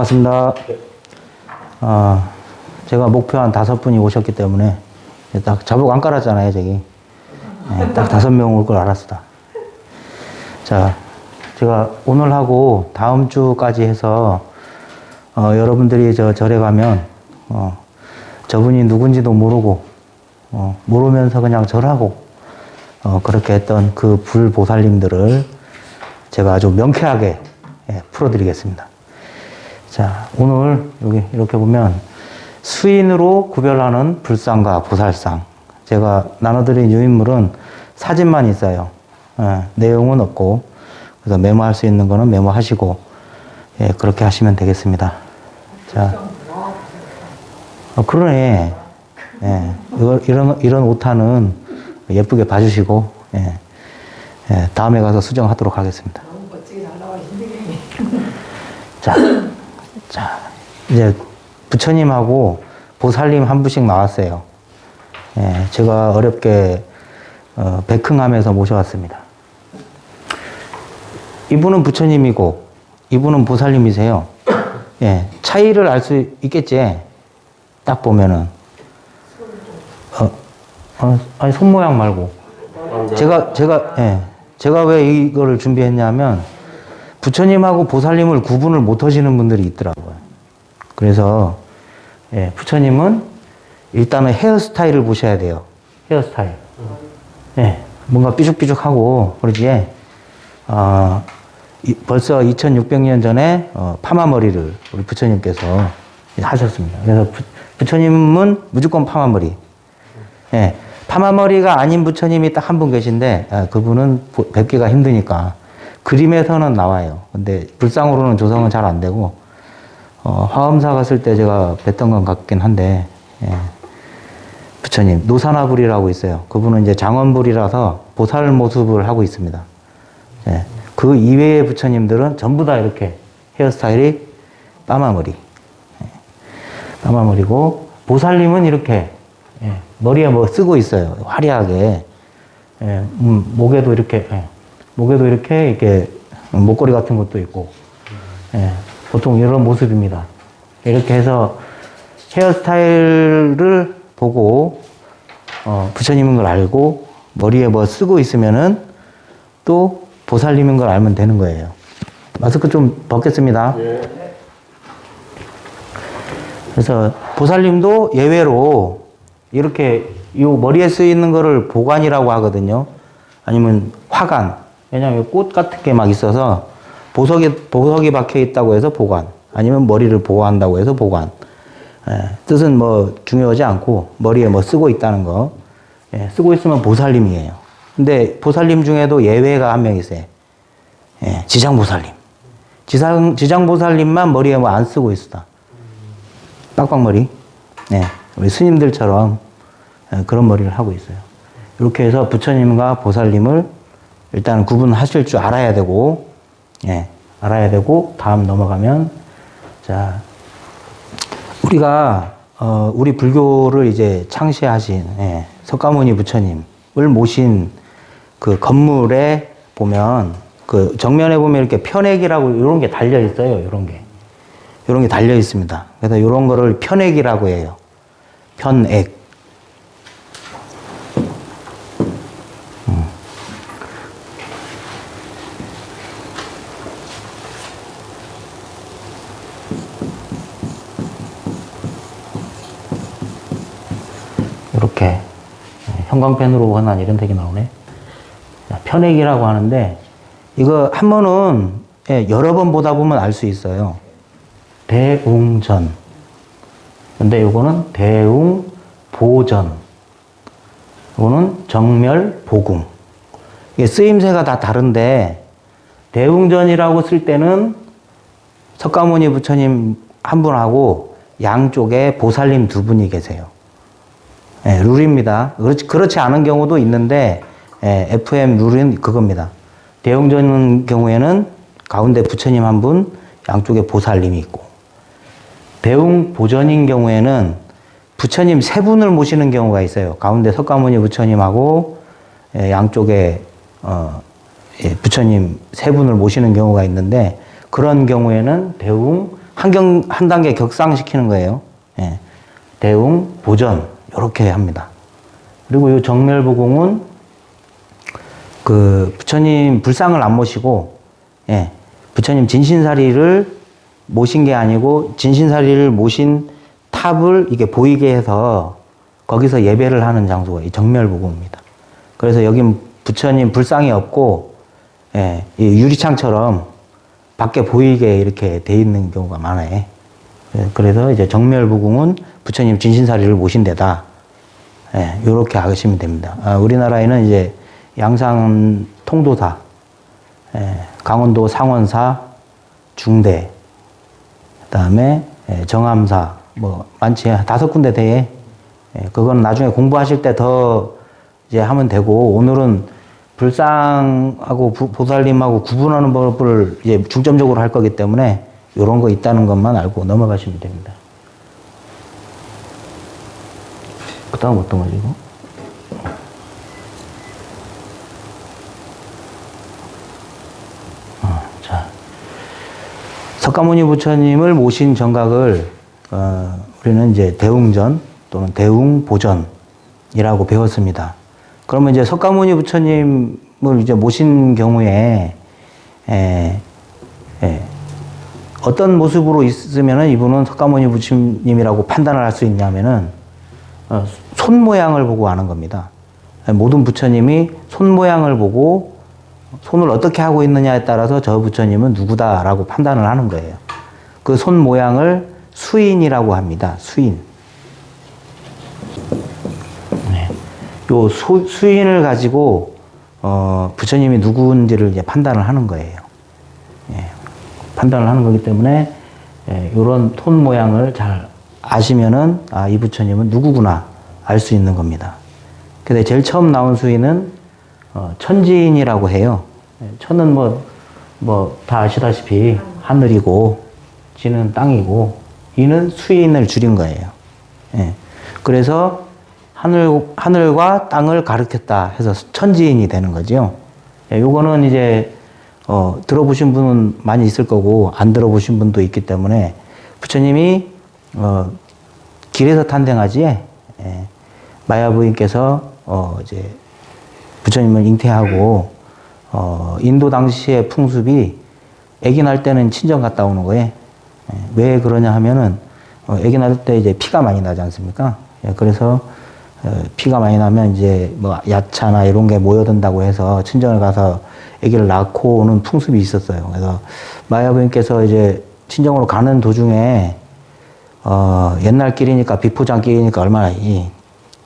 반갑습니다. 제가 목표 한 5분이 오셨기 때문에 딱 자복 안 깔았잖아요, 저기. 네, 딱 5명 올 걸 알았다. 자, 제가 오늘 하고 다음 주까지 해서 여러분들이 절에 가면 저분이 누군지도 모르고 모르면서 그냥 절하고 그렇게 했던 그 불보살님들을 제가 아주 명쾌하게 풀어드리겠습니다. 자, 오늘 여기 이렇게 보면 수인으로 구별하는 불상과 보살상. 제가 나눠드린 유인물은 사진만 있어요. 내용은 없고, 그래서 메모할 수 있는 거는 메모하시고, 그렇게 하시면 되겠습니다. 자, 그러네. 이런 오타는 예쁘게 봐주시고, 다음에 가서 수정하도록 하겠습니다. 너무 멋지게 잘 나와있는데. 자, 이제 부처님하고 보살님 한 분씩 나왔어요. 제가 어렵게 백흥하면서 모셔왔습니다. 이분은 부처님이고 이분은 보살님이세요. 차이를 알 수 있겠지? 딱 보면은. 아니, 손 모양 말고. 제가 왜 이거를 준비했냐면, 부처님하고 보살님을 구분을 못 하시는 분들이 있더라고요. 그래서, 부처님은 일단은 헤어스타일을 보셔야 돼요. 헤어스타일. 뭔가 삐죽삐죽하고, 그러지? 벌써 2600년 전에 파마머리를 우리 부처님께서 하셨습니다. 그래서 부처님은 무조건 파마머리. 파마머리가 아닌 부처님이 딱 한 분 계신데, 그분은 뵙기가 힘드니까 그림에서는 나와요. 근데 불상으로는 조성은 잘 안 되고, 화엄사 갔을 때 제가 뵀던 건 같긴 한데, 부처님 노사나불이라고 있어요. 그분은 이제 장원불이라서 보살 모습을 하고 있습니다. 그 이외의 부처님들은 전부 다 이렇게 헤어스타일이 파마머리. 파마머리고, 보살님은 이렇게 머리에 뭐 쓰고 있어요. 화려하게. 목에도 이렇게 목걸이 같은 것도 있고. 보통 이런 모습입니다. 이렇게 해서 헤어스타일을 보고, 부처님인 걸 알고, 머리에 뭐 쓰고 있으면은 또 보살님인 걸 알면 되는 거예요. 마스크 좀 벗겠습니다. 그래서 보살님도 예외로 이렇게 이 머리에 쓰이는 거를 보관이라고 하거든요. 아니면 화관. 왜냐하면 꽃 같은 게 막 있어서 보석이 박혀 있다고 해서 보관. 아니면 머리를 보호한다고 해서 보관. 뜻은 뭐 중요하지 않고 머리에 뭐 쓰고 있다는 거. 쓰고 있으면 보살님이에요. 근데 보살님 중에도 예외가 한 명 있어요. 지장보살님. 지장보살님만 머리에 뭐 안 쓰고 있어. 빡빡머리. 우리 스님들처럼 그런 머리를 하고 있어요. 이렇게 해서 부처님과 보살님을 일단 구분하실 줄 알아야 되고, 다음 넘어가면, 자, 우리가, 우리 불교를 이제 창시하신, 석가모니 부처님을 모신 그 건물에 보면, 그 정면에 보면 이렇게 편액이라고 이런 게 달려 있어요. 이런 게 달려 있습니다. 그래서 이런 거를 편액이라고 해요. 편액. 이렇게 형광펜으로 한한 이런 색이 나오네. 편액이라고 하는데, 이거 한 번은 여러 번 보다 보면 알 수 있어요. 대웅전. 근데 요거는 대웅보전. 요거는 정멸보궁. 이게 쓰임새가 다 다른데, 대웅전이라고 쓸 때는 석가모니 부처님 한 분하고 양쪽에 보살님 2분이 계세요. 룰입니다. 그렇지 않은 경우도 있는데, FM 룰은 그겁니다. 대웅전 경우에는 가운데 부처님 한 분, 양쪽에 보살님이 있고, 대웅보전인 경우에는 부처님 3분을 모시는 경우가 있어요. 가운데 석가모니 부처님하고 양쪽에 부처님 3분을 모시는 경우가 있는데, 그런 경우에는 대웅 한 단계 격상시키는 거예요. 예. 대웅, 보전, 요렇게 합니다. 그리고 이 정멸부궁은 그 부처님 불상을 안 모시고, 예. 부처님 진신사리를 모신 게 아니고, 진신사리를 모신 탑을 이게 보이게 해서 거기서 예배를 하는 장소가 이 정멸부궁입니다. 그래서 여긴 부처님 불상이 없고, 예. 이 유리창처럼 밖에 보이게 이렇게 돼 있는 경우가 많아요. 그래서 이제 정멸부궁은 부처님 진신사리를 모신 데다. 예, 요렇게 하시면 됩니다. 우리나라에는 이제 양산 통도사, 예, 강원도 상원사, 중대, 그 다음에 정암사, 뭐, 많지. 5군데 돼. 예, 그건 나중에 공부하실 때 더 이제 하면 되고, 오늘은 불상하고 보살님하고 구분하는 법을 이제 중점적으로 할 거기 때문에 요런 거 있다는 것만 알고 넘어가시면 됩니다. 그 다음 어떤 거지, 이거? 자. 석가모니 부처님을 모신 정각을, 우리는 이제 대웅전 또는 대웅보전이라고 배웠습니다. 그러면 이제 석가모니 부처님을 이제 모신 경우에, 어떤 모습으로 있으면은 이분은 석가모니 부처님이라고 판단을 할 수 있냐면은, 손 모양을 보고 아는 겁니다. 모든 부처님이 손 모양을 보고 손을 어떻게 하고 있느냐에 따라서 저 부처님은 누구다라고 판단을 하는 거예요. 그 손 모양을 수인이라고 합니다. 수인. 네. 요 수인을 가지고 부처님이 누구인지를 이제 판단을 하는 거예요. 예. 판단을 하는 거기 때문에 요런 손 모양을 잘 아시면은 이 부처님은 누구구나 알 수 있는 겁니다. 근데 제일 처음 나온 수인은 천지인이라고 해요. 천은 뭐 다 아시다시피 하늘이고 지는 땅이고 이는 수인을 줄인 거예요. 예. 그래서 하늘과 땅을 가르쳤다 해서 천지인이 되는 거죠. 예, 요거는 이제 들어보신 분은 많이 있을 거고 안 들어보신 분도 있기 때문에 부처님이 길에서 탄생하지, 예, 마야 부인께서 이제 부처님을 잉태하고 인도 당시의 풍습이 아기 날 때는 친정 갔다 오는 거예요. 예, 왜 그러냐 하면은 아기 날 때 이제 피가 많이 나지 않습니까? 예, 그래서 피가 많이 나면 이제 뭐 야차나 이런 게 모여든다고 해서 친정을 가서 아기를 낳고 오는 풍습이 있었어요. 그래서 마야 부인께서 이제 친정으로 가는 도중에 옛날 길이니까 비포장 길이니까 얼마나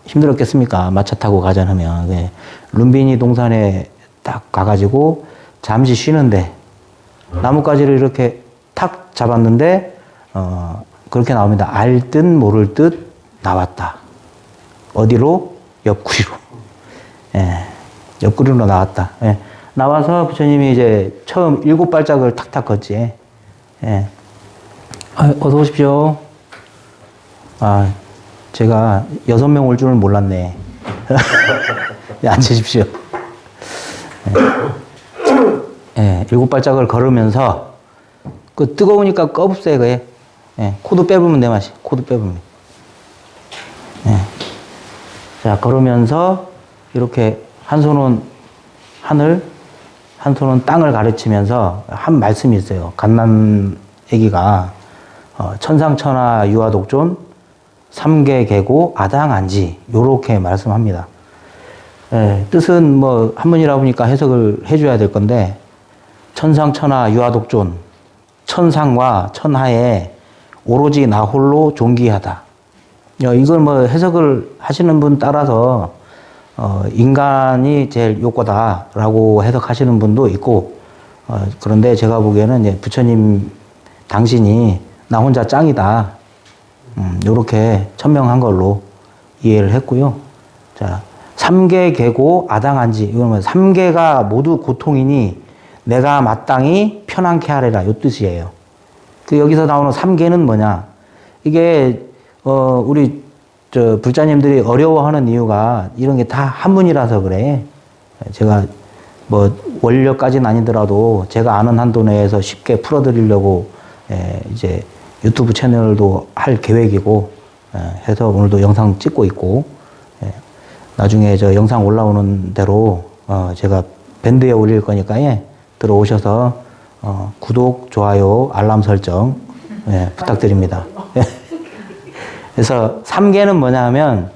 힘들었겠습니까? 마차 타고 가자하면. 네. 룸비니 동산에 딱 가가지고 잠시 쉬는데 나뭇가지를 이렇게 탁 잡았는데 그렇게 나옵니다. 알 듯 모를 듯 나왔다. 어디로? 옆구리로. 예, 옆구리로 나왔다. 예. 나와서 부처님이 이제 처음 7발짝을 탁탁 걷지. 예. 어서 오십시오. 제가 6명 올 줄은 몰랐네. 네, 앉으십시오. 예, 7발짝을 걸으면서, 뜨거우니까 꺼부세요, 그게. 예, 코도 빼보면 내 맛이. 코도 빼보면. 예. 자, 걸으면서, 이렇게 한 손은 하늘, 한 손은 땅을 가르치면서 한 말씀이 있어요. 갓난 애기가, 천상천하 유아독존, 삼계계고 아당안지 요렇게 말씀합니다. 예, 뜻은 뭐 한문이라 보니까 해석을 해줘야 될 건데 천상천하 유아독존 천상과 천하에 오로지 나 홀로 존귀하다. 이걸 뭐 해석을 하시는 분 따라서 인간이 제일 요거다라고 해석하시는 분도 있고 그런데 제가 보기에는 이제 부처님 당신이 나 혼자 짱이다. 요렇게 천명한 걸로 이해를 했고요. 자, 삼계계고 아당한지, 이거는 3계가 모두 고통이니 내가 마땅히 편안케 하리라, 요 뜻이에요. 여기서 나오는 3계는 뭐냐? 이게, 우리, 불자님들이 어려워하는 이유가 이런 게 다 한문이라서 그래. 제가 뭐, 원료까지는 아니더라도 제가 아는 한도 내에서 쉽게 풀어드리려고, 이제 유튜브 채널도 할 계획이고, 해서 오늘도 영상 찍고 있고, 나중에 저 영상 올라오는 대로, 제가 밴드에 올릴 거니까, 들어오셔서, 구독, 좋아요, 알람 설정, 부탁드립니다. 그래서 3계는 뭐냐 하면,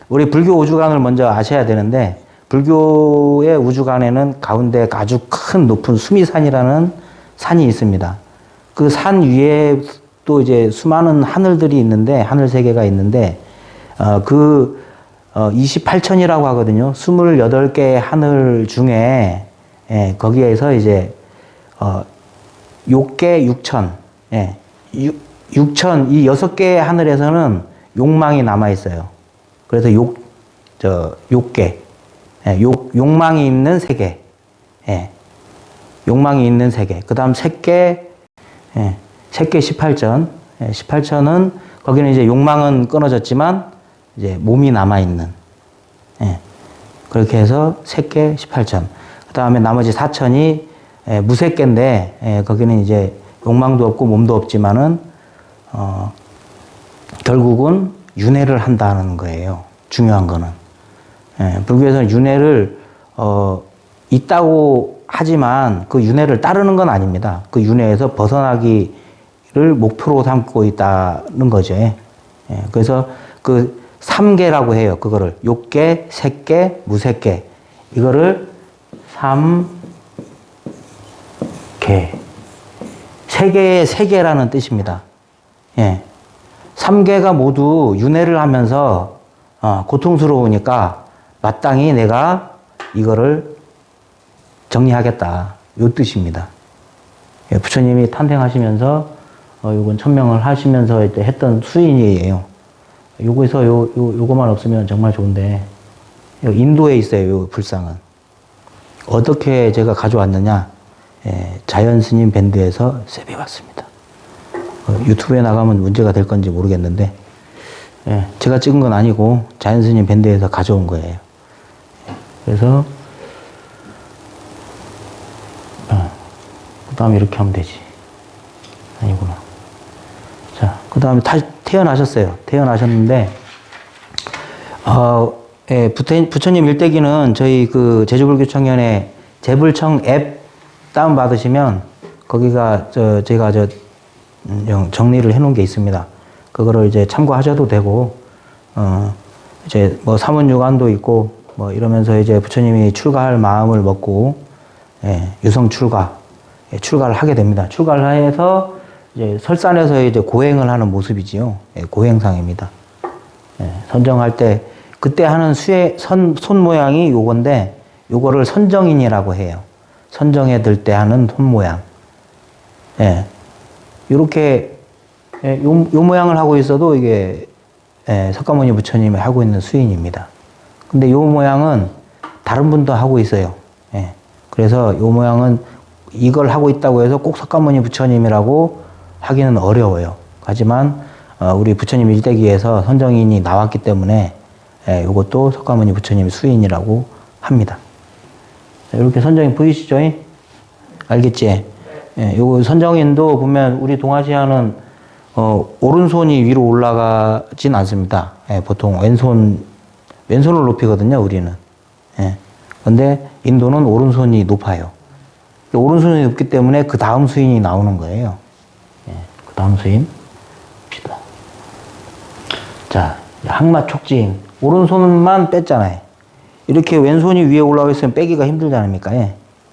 우리 불교 우주관을 먼저 아셔야 되는데, 불교의 우주관에는 가운데 아주 큰 높은 수미산이라는 산이 있습니다. 그 산 위에 또 이제 수많은 하늘들이 있는데, 하늘 세계가 있는데, 28천이라고 하거든요. 28개의 하늘 중에, 거기에서 이제, 욕계 6천, 6천, 이 6개의 하늘에서는 욕망이 남아있어요. 그래서 욕계, 욕망이 있는 세계, 욕망이 있는 세계. 그 다음 색계 18천, 18천은, 거기는 이제 욕망은 끊어졌지만, 이제 몸이 남아있는, 그렇게 해서 색계 18천. 그 다음에 나머지 4천이 무색계인데, 거기는 이제 욕망도 없고 몸도 없지만은, 결국은 윤회를 한다는 거예요. 중요한 거는. 불교에서는 윤회를, 있다고 하지만 그 윤회를 따르는 건 아닙니다. 그 윤회에서 벗어나기를 목표로 삼고 있다는 거죠. 그래서 그 3계라고 해요. 그거를. 욕계, 색계, 무색계. 이거를 3계. 세계의 세계라는 뜻입니다. 3계가 모두 윤회를 하면서 고통스러우니까 마땅히 내가 이거를 정리하겠다. 요 뜻입니다. 부처님이 탄생하시면서 요건 천명을 하시면서 했던 수인이에요. 요거에서 요거만 없으면 정말 좋은데, 인도에 있어요. 요 불상은. 어떻게 제가 가져왔느냐? 자연스님 밴드에서 세배왔습니다. 유튜브에 나가면 문제가 될 건지 모르겠는데, 제가 찍은 건 아니고 자연스님 밴드에서 가져온 거예요. 그래서 그 다음에 이렇게 하면 되지. 아니구나. 자, 그 다음에 태어나셨어요. 태어나셨는데, 부처님 일대기는 저희 그 제주불교청년회 제불청 앱 다운받으시면, 거기가 제가 정리를 해 놓은 게 있습니다. 그거를 이제 참고하셔도 되고, 이제 뭐 사문유관도 있고, 뭐 이러면서 이제 부처님이 출가할 마음을 먹고, 유성 출가를 하게 됩니다. 출가를 해서 이제 설산에서 이제 고행을 하는 모습이지요. 고행상입니다. 선정할 때, 그때 하는 손 모양이 요건데, 요거를 선정인이라고 해요. 선정에 들 때 하는 손 모양. 요렇게, 요 모양을 하고 있어도 이게, 석가모니 부처님이 하고 있는 수인입니다. 근데 요 모양은 다른 분도 하고 있어요. 그래서 요 모양은 이걸 하고 있다고 해서 꼭 석가모니 부처님이라고 하기는 어려워요. 하지만 우리 부처님 일대기에서 선정인이 나왔기 때문에 이것도 석가모니 부처님 수인이라고 합니다. 이렇게 선정인 보이시죠? 알겠지? 요거 선정인도 보면 우리 동아시아는 오른손이 위로 올라가진 않습니다. 보통 왼손을 높이거든요, 우리는. 근데 인도는 오른손이 높아요. 오른손이 높기 때문에 그 다음 수인이 나오는 거예요. 그 다음 수인 봅시다. 자, 항마 촉진. 오른손만 뺐잖아요. 이렇게 왼손이 위에 올라가 있으면 빼기가 힘들지 않습니까?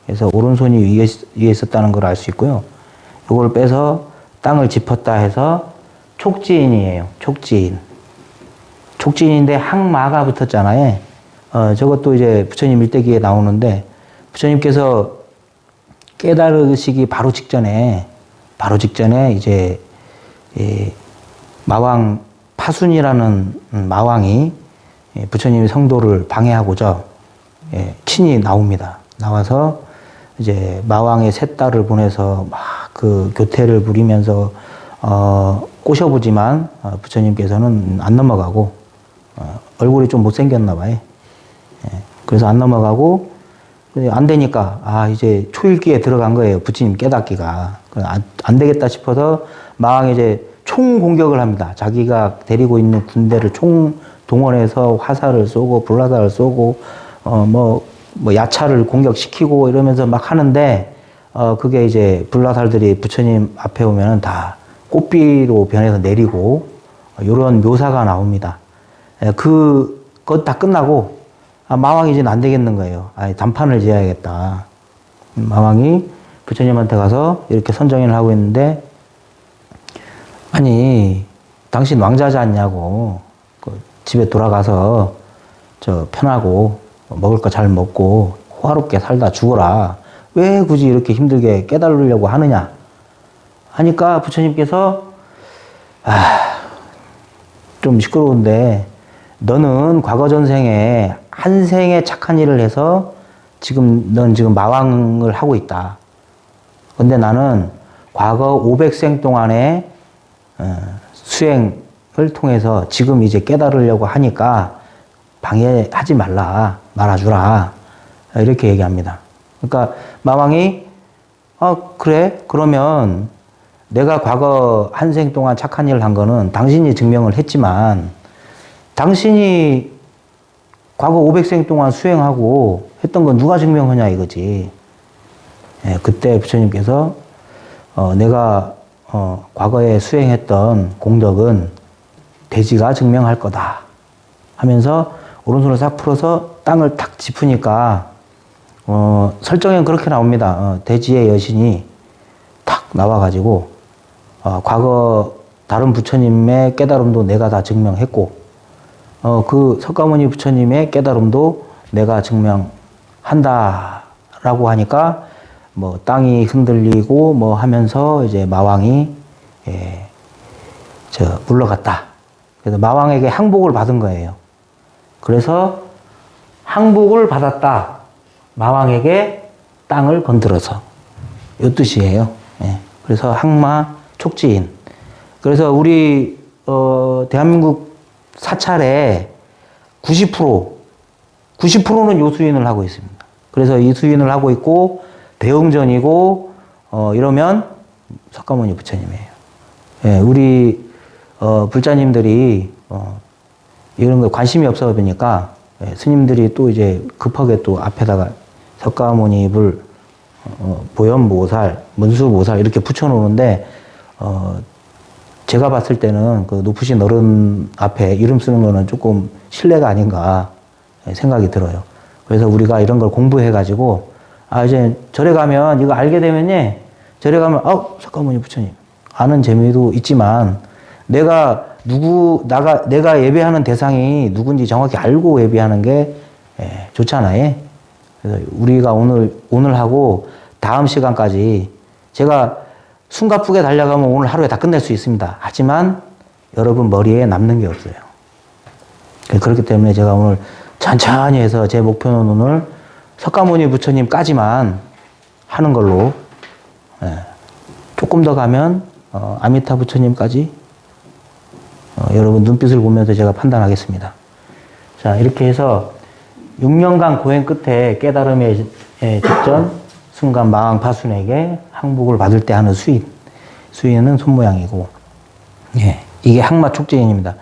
그래서 오른손이 위에 있었다는 걸 알 수 있고요. 이걸 빼서 땅을 짚었다 해서 촉지인이에요. 촉지인. 촉지인인데 항마가 붙었잖아요. 저것도 이제 부처님 일대기에 나오는데, 부처님께서 깨달으시기 바로 직전에 이제 마왕 파순이라는 마왕이 부처님의 성도를 방해하고자 친히 나옵니다. 나와서 이제 마왕의 세 딸을 보내서 막 그 교태를 부리면서 꼬셔보지만 부처님께서는 안 넘어가고, 얼굴이 좀 못생겼나 봐요. 그래서 안 넘어가고, 안 되니까 이제 초일기에 들어간 거예요. 부처님 깨닫기가. 안 되겠다 싶어서 마왕이 이제 총 공격을 합니다. 자기가 데리고 있는 군대를 총 동원해서 화살을 쏘고 불화살을 쏘고 뭐 야차를 공격시키고 이러면서 막 하는데 그게 이제 불화살들이 부처님 앞에 오면은 다 꽃비로 변해서 내리고 이런 묘사가 나옵니다. 그것 다 끝나고 마왕이 이제는 안 되겠는 거예요. 단판을 지어야겠다. 마왕이 부처님한테 가서 이렇게 선정인을 하고 있는데, 아니 당신 왕자지 않냐고, 집에 돌아가서 편하고 먹을 거 잘 먹고 호화롭게 살다 죽어라. 왜 굳이 이렇게 힘들게 깨달으려고 하느냐 하니까 부처님께서 좀 시끄러운데 너는 과거 전생에 한 생에 착한 일을 해서 넌 지금 마왕을 하고 있다. 근데 나는 과거 500생 동안의 수행을 통해서 지금 이제 깨달으려고 하니까 방해하지 말아주라. 이렇게 얘기합니다. 그러니까 마왕이 그래? 그러면 내가 과거 한 생 동안 착한 일을 한 거는 당신이 증명을 했지만 당신이 과거 500생 동안 수행하고 했던 건 누가 증명하냐 이거지. 그때 부처님께서 내가 과거에 수행했던 공덕은 대지가 증명할 거다 하면서 오른손을 싹 풀어서 땅을 탁 짚으니까 설정엔 그렇게 나옵니다. 대지의 여신이 탁 나와가지고 과거 다른 부처님의 깨달음도 내가 다 증명했고 그 석가모니 부처님의 깨달음도 내가 증명한다라고 하니까 뭐 땅이 흔들리고 뭐 하면서 이제 마왕이 물러갔다. 그래서 마왕에게 항복을 받은 거예요. 그래서 항복을 받았다. 마왕에게 땅을 건드려서. 이 뜻이에요. 그래서 항마 촉지인. 그래서 우리 대한민국 사찰에 90%는 요 수인을 하고 있습니다. 그래서 이 수인을 하고 있고 대웅전이고 이러면 석가모니 부처님이에요. 우리 불자님들이 이런 거 관심이 없어 보니까 스님들이 또 이제 급하게 또 앞에다가 석가모니불 보현모살, 문수모살 이렇게 붙여놓는데 제가 봤을 때는 그 높으신 어른 앞에 이름 쓰는 거는 조금 신뢰가 아닌가 생각이 들어요. 그래서 우리가 이런 걸 공부해가지고 이제 절에 가면 이거 알게 되면요, 절에 가면 석가모니 부처님 아는 재미도 있지만 내가 예배하는 대상이 누군지 정확히 알고 예배하는 게 좋잖아요. 그래서 우리가 오늘 하고 다음 시간까지 제가 숨가쁘게 달려가면 오늘 하루에 다 끝낼 수 있습니다. 하지만 여러분 머리에 남는 게 없어요. 그렇기 때문에 제가 오늘 천천히 해서 제 목표는 오늘 석가모니 부처님까지만 하는 걸로, 조금 더 가면 아미타 부처님까지 여러분 눈빛을 보면서 제가 판단하겠습니다. 자, 이렇게 해서 6년간 고행 끝에 깨달음의 직전 순간 마왕 파순에게 항복을 받을 때 하는 수인은 손모양이고, 이게 항마 촉지인입니다.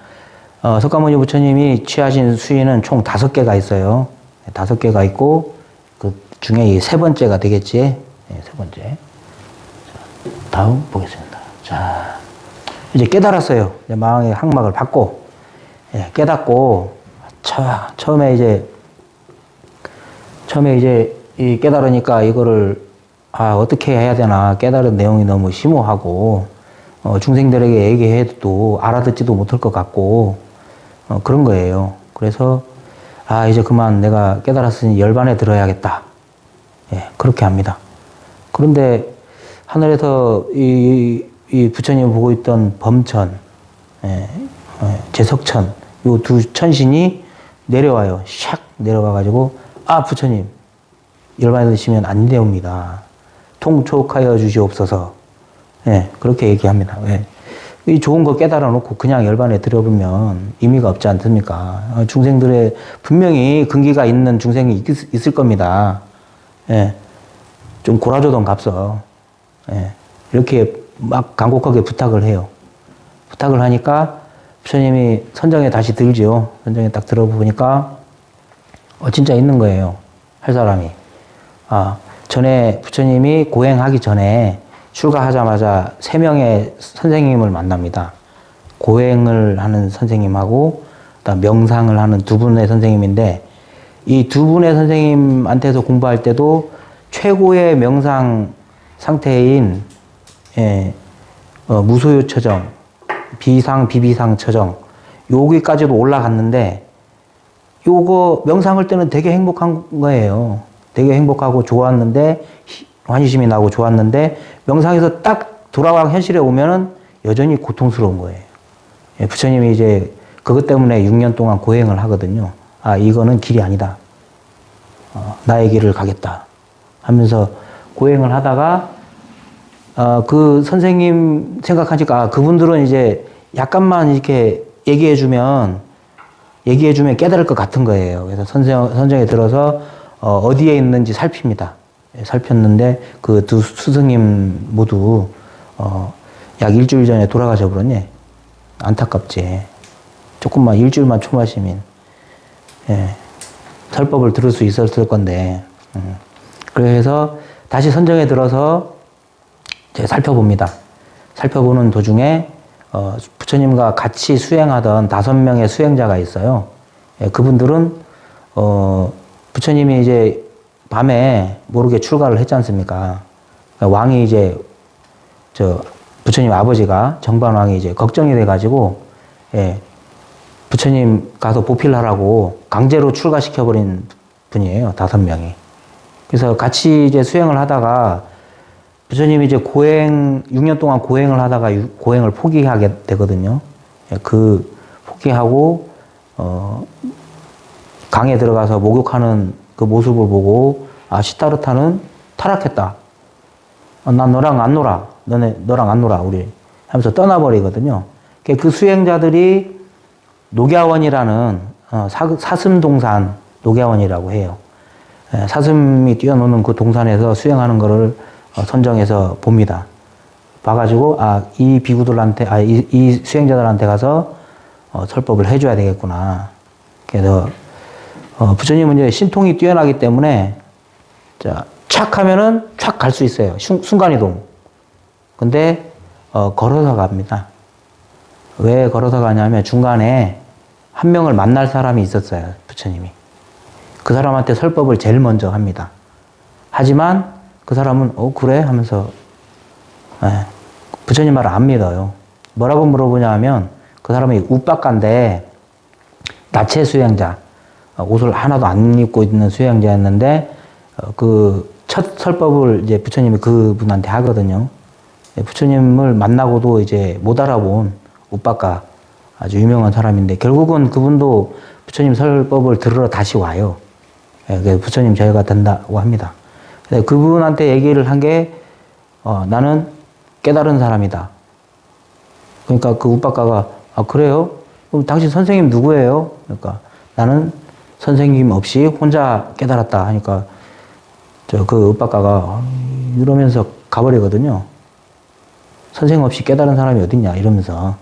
석가모니 부처님이 취하신 수인은 총 5개가 있어요. 5개가 있고 그 중에 이 3번째가 되겠지. 3번째. 자, 다음 보겠습니다. 자, 이제 깨달았어요. 이제 마왕의 항막을 받고, 깨닫고 처음에 이제 이 깨달으니까 이거를 어떻게 해야 되나, 깨달은 내용이 너무 심오하고 중생들에게 얘기해도 알아듣지도 못할 것 같고 그런 거예요. 그래서 이제 그만 내가 깨달았으니 열반에 들어야겠다. 그렇게 합니다. 그런데 하늘에서 이 부처님을 보고 있던 범천, 제석천, 요 두 천신이 내려와요. 샥 내려와가지고 부처님 열반에 드시면 안 되옵니다. 통촉하여 주시옵소서. 그렇게 얘기합니다. 이 좋은 거 깨달아 놓고 그냥 열반에 들어보면 의미가 없지 않습니까? 중생들의 분명히 근기가 있는 중생이 있을 겁니다. 좀 골아주던 값어. 이렇게 막 간곡하게 부탁을 해요. 부탁을 하니까 부처님이 선정에 다시 들지요. 선정에 딱 들어보니까 진짜 있는 거예요. 할 사람이. 전에 부처님이 고행하기 전에 출가하자마자 3명의 선생님을 만납니다. 고행을 하는 선생님하고 그다음 명상을 하는 2분의 선생님인데 이 2분의 선생님한테서 공부할 때도 최고의 명상 상태인 무소유 처정, 비상, 비비상 처정 여기까지도 올라갔는데 요거 명상할 때는 되게 행복한 거예요. 되게 행복하고 좋았는데 환희심이 나고 좋았는데 명상에서 딱 돌아와 현실에 오면은 여전히 고통스러운 거예요. 부처님이 이제 그것 때문에 6년 동안 고행을 하거든요. 이거는 길이 아니다. 나의 길을 가겠다 하면서 고행을 하다가 그 선생님 생각하니까 그분들은 이제 약간만 이렇게 얘기해주면 깨달을 것 같은 거예요. 그래서 선정에 들어서 어디에 있는지 살핍니다. 살폈는데 그 2 스승님 모두 약 일주일 전에 돌아가셔 버렸네. 안타깝지. 조금만 일주일만 초마시면 설법을 들을 수 있었을 건데 그래서 다시 선정에 들어서 이제 살펴봅니다. 살펴보는 도중에 부처님과 같이 수행하던 5명의 수행자가 있어요. 그분들은 부처님이 이제 밤에 모르게 출가를 했지 않습니까? 왕이 이제 부처님 아버지가 정반왕이 이제 걱정이 돼가지고 부처님 가서 보필하라고 강제로 출가시켜버린 분이에요. 5명이. 그래서 같이 이제 수행을 하다가 부처님이 이제 6년 동안 고행을 하다가 고행을 포기하게 되거든요. 그 포기하고 강에 들어가서 목욕하는 그 모습을 보고 시타르타는 타락했다. 난 너랑 안 놀아. 너랑 안 놀아. 우리 하면서 떠나버리거든요. 그 수행자들이 녹야원이라는 사슴동산 녹야원이라고 해요. 사슴이 뛰어노는 그 동산에서 수행하는 거를 선정해서 봅니다. 봐가지고 이 비구들한테 이 수행자들한테 가서 설법을 해줘야 되겠구나. 그래서 부처님은 이제 신통이 뛰어나기 때문에 착 하면은 착 갈 수 있어요. 순간이동. 근데 걸어서 갑니다. 왜 걸어서 가냐면 중간에 한 명을 만날 사람이 있었어요. 부처님이. 그 사람한테 설법을 제일 먼저 합니다. 하지만 그 사람은 그래? 하면서 부처님 말을 안 믿어요. 뭐라고 물어보냐 하면 그 사람이 우빠간데 나체 수행자, 옷을 하나도 안 입고 있는 수행자였는데 그 첫 설법을 이제 부처님이 그분한테 하거든요. 부처님을 만나고도 이제 못 알아본 우빠가 아주 유명한 사람인데 결국은 그분도 부처님 설법을 들으러 다시 와요. 그래서 부처님 저희가 된다고 합니다. 그분한테 얘기를 한 게 나는 깨달은 사람이다. 그러니까 그 우빠가가 그래요? 그럼 당신 선생님 누구예요? 그러니까 나는 선생님 없이 혼자 깨달았다 하니까 그 우빠가가 이러면서 가버리거든요. 선생님 없이 깨달은 사람이 어딨냐 이러면서.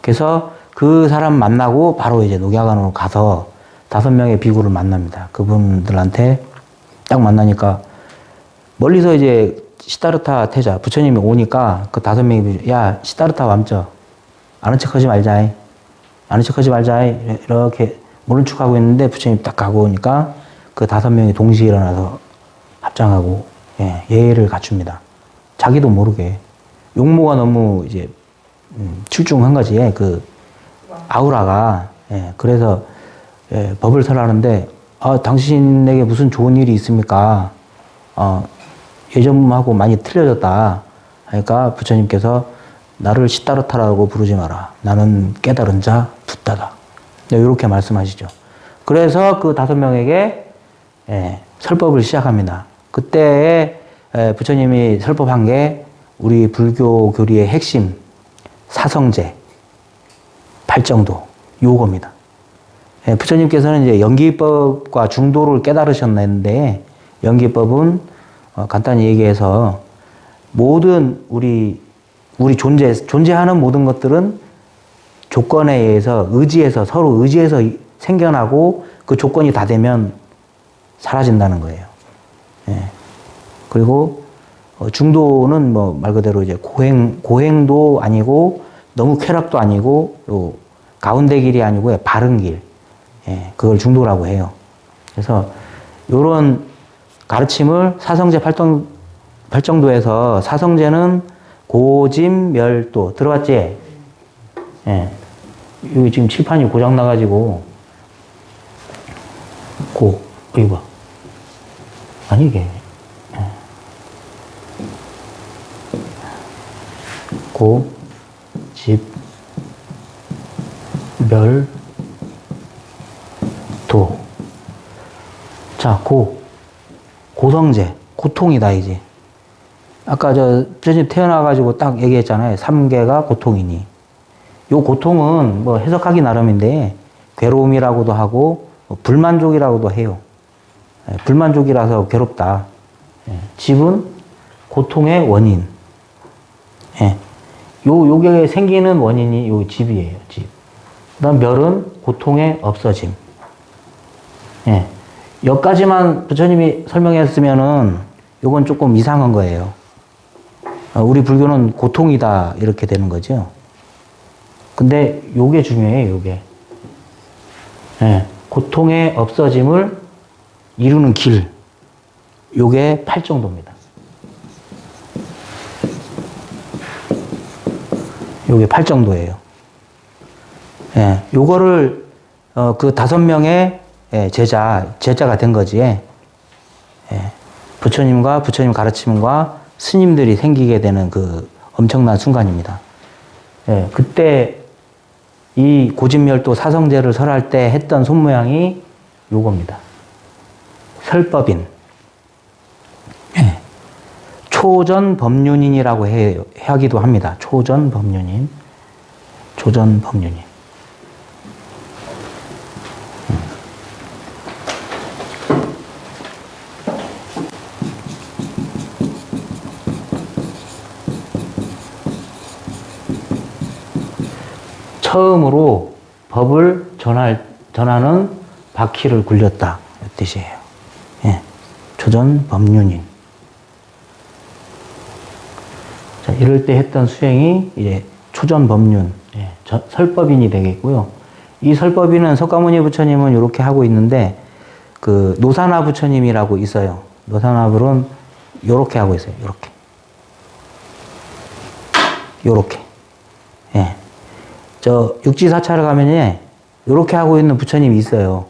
그래서 그 사람 만나고 바로 이제 녹야관으로 가서 5명의 비구를 만납니다. 그분들한테 딱 만나니까 멀리서 이제 시타르타 태자 부처님이 오니까 그 5명이 야 시타르타 왕저 아는 척하지 말자. 아는 척하지 말자. 이렇게 모른 척하고 있는데 부처님이 딱 가고 오니까 그 5명이 동시에 일어나서 합장하고 예의를 갖춥니다. 자기도 모르게. 용모가 너무 이제 출중한 거지. 그 아우라가. 그래서 법을 설하는데 당신에게 무슨 좋은 일이 있습니까? 예전하고 많이 틀려졌다. 그러니까 부처님께서 나를 시타르타라고 부르지 마라. 나는 깨달은 자 붓다다. 이렇게 말씀하시죠. 그래서 그 5명에게 설법을 시작합니다. 그때 부처님이 설법한 게 우리 불교 교리의 핵심 사성제, 팔정도 요겁니다. 부처님께서는 이제 연기법과 중도를 깨달으셨는데 연기법은 간단히 얘기해서 모든 우리 존재하는 모든 것들은 조건에 의해서 의지해서 서로 의지해서 생겨나고 그 조건이 다 되면 사라진다는 거예요. 예. 그리고 중도는 뭐 말 그대로 이제 고행도 아니고 너무 쾌락도 아니고 요 가운데 길이 아니고 바른 길. 예. 그걸 중도라고 해요. 그래서 요런 가르침을 사성제 팔정도에서 사성제는 고짐멸도 들어봤지? 예. 여기 지금 칠판이 고장 나가지고 이거 아니 이게 고, 집, 멸, 도. 자, 고성제, 고통이다, 이제. 아까 부처님 태어나가지고 딱 얘기했잖아요. 3개가 고통이니. 요 고통은 뭐 해석하기 나름인데, 괴로움이라고도 하고, 불만족이라고도 해요. 불만족이라서 괴롭다. 집은 고통의 원인. 요게 생기는 원인이 요 집이에요, 집. 그 다음 멸은 고통의 없어짐. 여기까지만 부처님이 설명했으면은 요건 조금 이상한 거예요. 우리 불교는 고통이다, 이렇게 되는 거죠. 근데 요게 중요해요, 요게. 고통의 없어짐을 이루는 길. 요게 팔정도입니다. 요게 팔정도예요. 요거를, 그 5명의 제자가 된 거지. 부처님과 부처님 가르침과 스님들이 생기게 되는 그 엄청난 순간입니다. 그때 이 고진멸도 사성제를 설할 때 했던 손모양이 요겁니다. 설법인. 초전법륜인이라고 하기도 합니다. 초전법륜인. 조전법륜인. 처음으로 법을 전하는 바퀴를 굴렸다. 이 뜻이에요. 조전법륜인. 자, 이럴 때 했던 수행이 이제 초전법륜, 설법인이 되겠고요. 이 설법인은 석가모니 부처님은 이렇게 하고 있는데, 그 노사나 부처님이라고 있어요. 노사나불은 이렇게 하고 있어요. 요렇게. 저 육지사차를 가면요, 요렇게 하고 있는 부처님이 있어요.